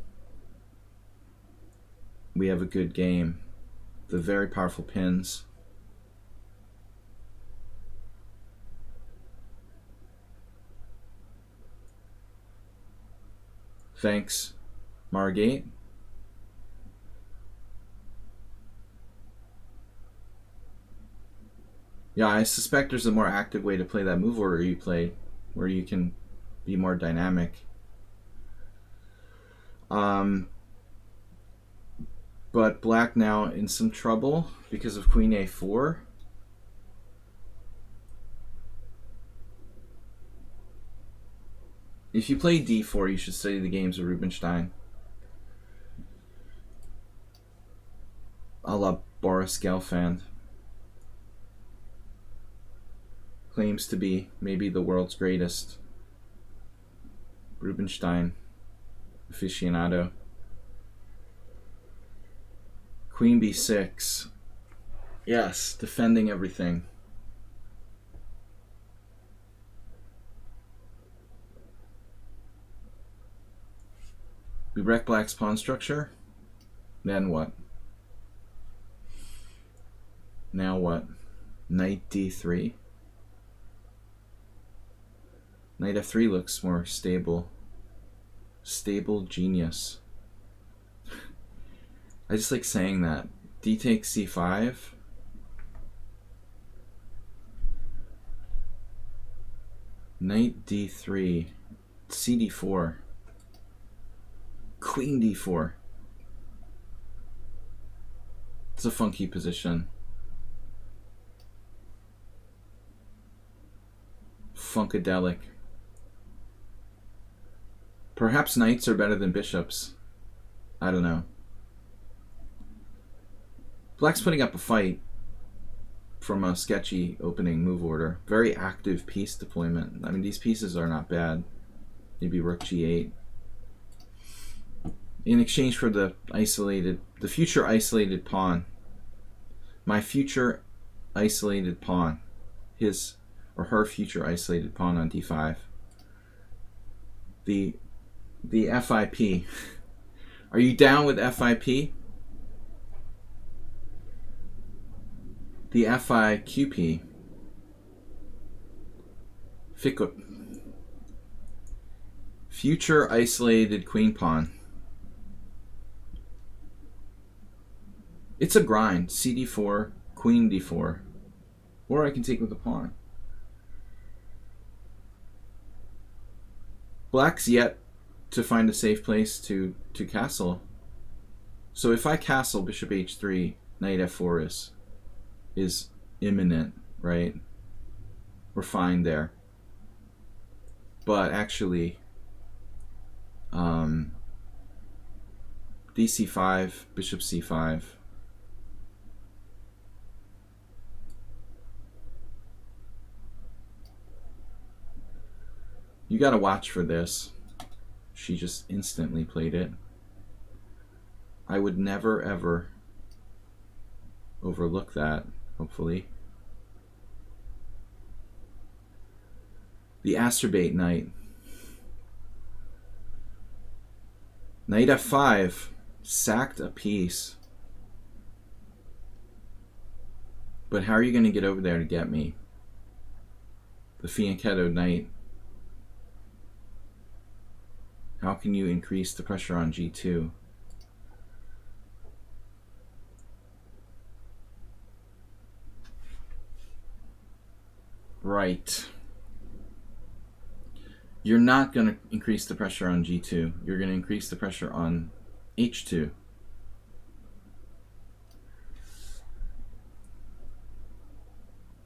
we have a good game. The very powerful pins. Thanks, Margate. Yeah, I suspect there's a more active way to play that move order you play, where you can be more dynamic. But black now in some trouble because of queen a4. If you play d4, you should study the games of Rubinstein. A la Boris Gelfand. Claims to be maybe the world's greatest Rubinstein aficionado. Queen b6. Yes, defending everything. We wreck black's pawn structure. Then what? Now what? Knight d3. Knight f3 looks more stable. Stable genius. I just like saying that. D takes c5. Knight d3. cd4. Queen d4. It's a funky position. Funkadelic. Perhaps knights are better than bishops. I don't know. Black's putting up a fight. from a sketchy opening move order. Very active piece deployment. I mean, these pieces are not bad. Maybe rook g8. In exchange for the future isolated pawn. My future isolated pawn. His or her future isolated pawn on d5. The FIP. Are you down with FIP? The FIQP. FIQP. Future isolated queen pawn. It's a grind. CD4, queen d4. Or I can take with the pawn. Black's yet to find a safe place to castle. So if I castle bishop h3, knight f4 is imminent, right? We're fine there. But actually, dc5, bishop c5. You gotta watch for this. She just instantly played it. I would never ever overlook that, hopefully. The Asterbate knight. Knight f5 sacked a piece. But how are you going to get over there to get me? The fianchetto knight. How can you increase the pressure on g2? Right. You're not going to increase the pressure on g2. You're going to increase the pressure on h2.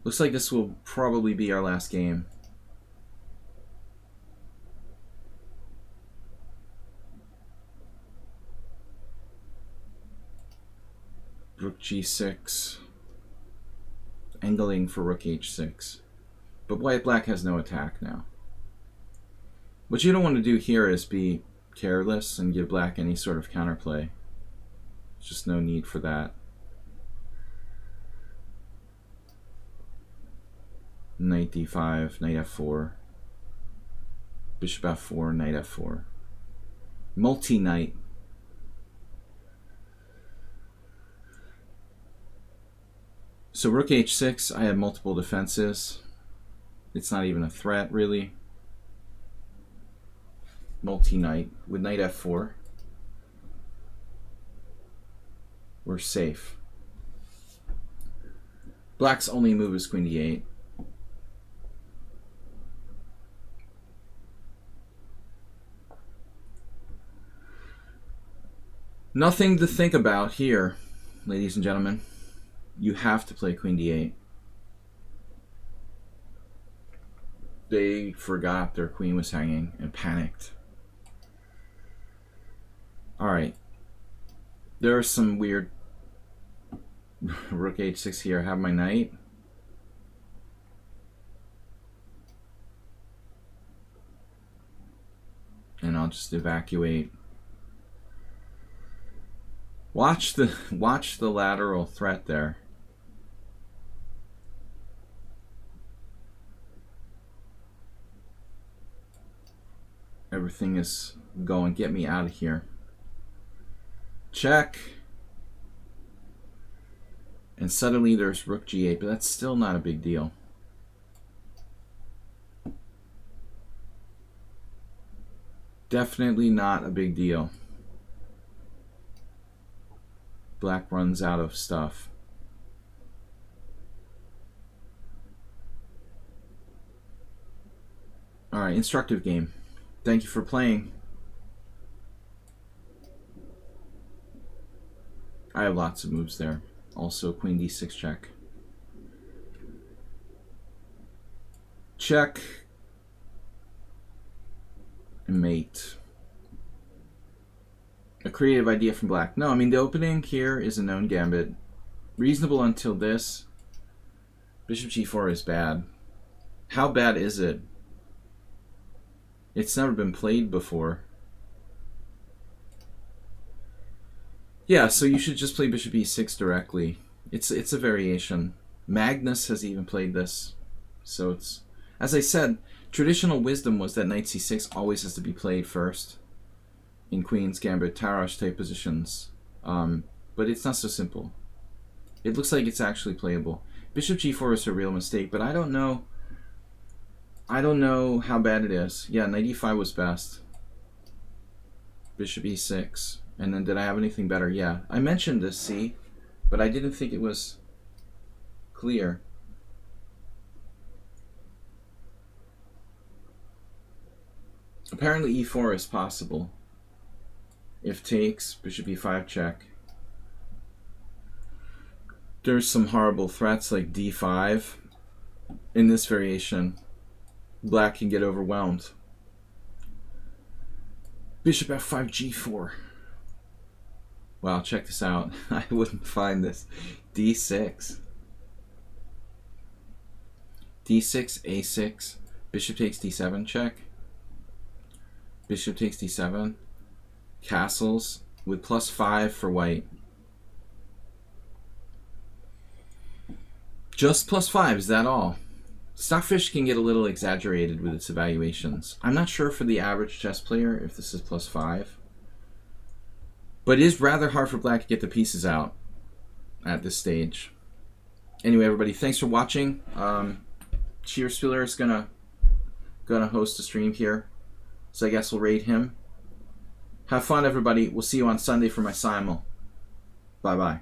Looks like this will probably be our last game. Rook g6. Angling for rook h6. But black has no attack now. What you don't want to do here is be careless and give black any sort of counterplay. There's just no need for that. Knight d5, knight f4. Bishop f4, knight f4. Multi-knight. So rook h6, I have multiple defenses. It's not even a threat, really. Multi-knight with knight f4. We're safe. Black's only move is queen d8. Nothing to think about here, ladies and gentlemen. You have to play queen d8. They forgot their queen was hanging and panicked. Alright. There are some weird rook h6 here. I have my knight. And I'll just evacuate. Watch the lateral threat there. Everything is going. Get me out of here. Check. And suddenly there's rook g8, but that's still not a big deal. Definitely not a big deal. Black runs out of stuff. Alright, instructive game. Thank you for playing. I have lots of moves there. Also, queen d6 check. Check. And mate. A creative idea from black. No, I mean, the opening here is a known gambit. Reasonable until this. Bishop g4 is bad. How bad is it? It's never been played before. Yeah, so you should just play bishop e6 directly. It's a variation. Magnus has even played this. So it's, as I said, traditional wisdom was that knight c6 always has to be played first in Queen's Gambit, Tarrasch type positions. But it's not so simple. It looks like it's actually playable. Bishop g4 is a real mistake, but I don't know. I don't know how bad it is. Yeah, knight e5 was best. Bishop e6. And then did I have anything better? Yeah. I mentioned this, see? But I didn't think it was clear. Apparently e4 is possible. If takes, bishop e5 check. There's some horrible threats like d5. In this variation, black can get overwhelmed. Bishop f5 g4. Wow, check this out. I wouldn't find this. d6. d6, a6. Bishop takes d7 check. Bishop takes d7. Castles with +5 for white. Just +5, is that all? Stockfish can get a little exaggerated with its evaluations. I'm not sure for the average chess player if this is +5. But it is rather hard for black to get the pieces out at this stage. Anyway, everybody, thanks for watching. Cheerspiller is gonna host a stream here, so I guess we'll raid him. Have fun, everybody. We'll see you on Sunday for my simul. Bye-bye.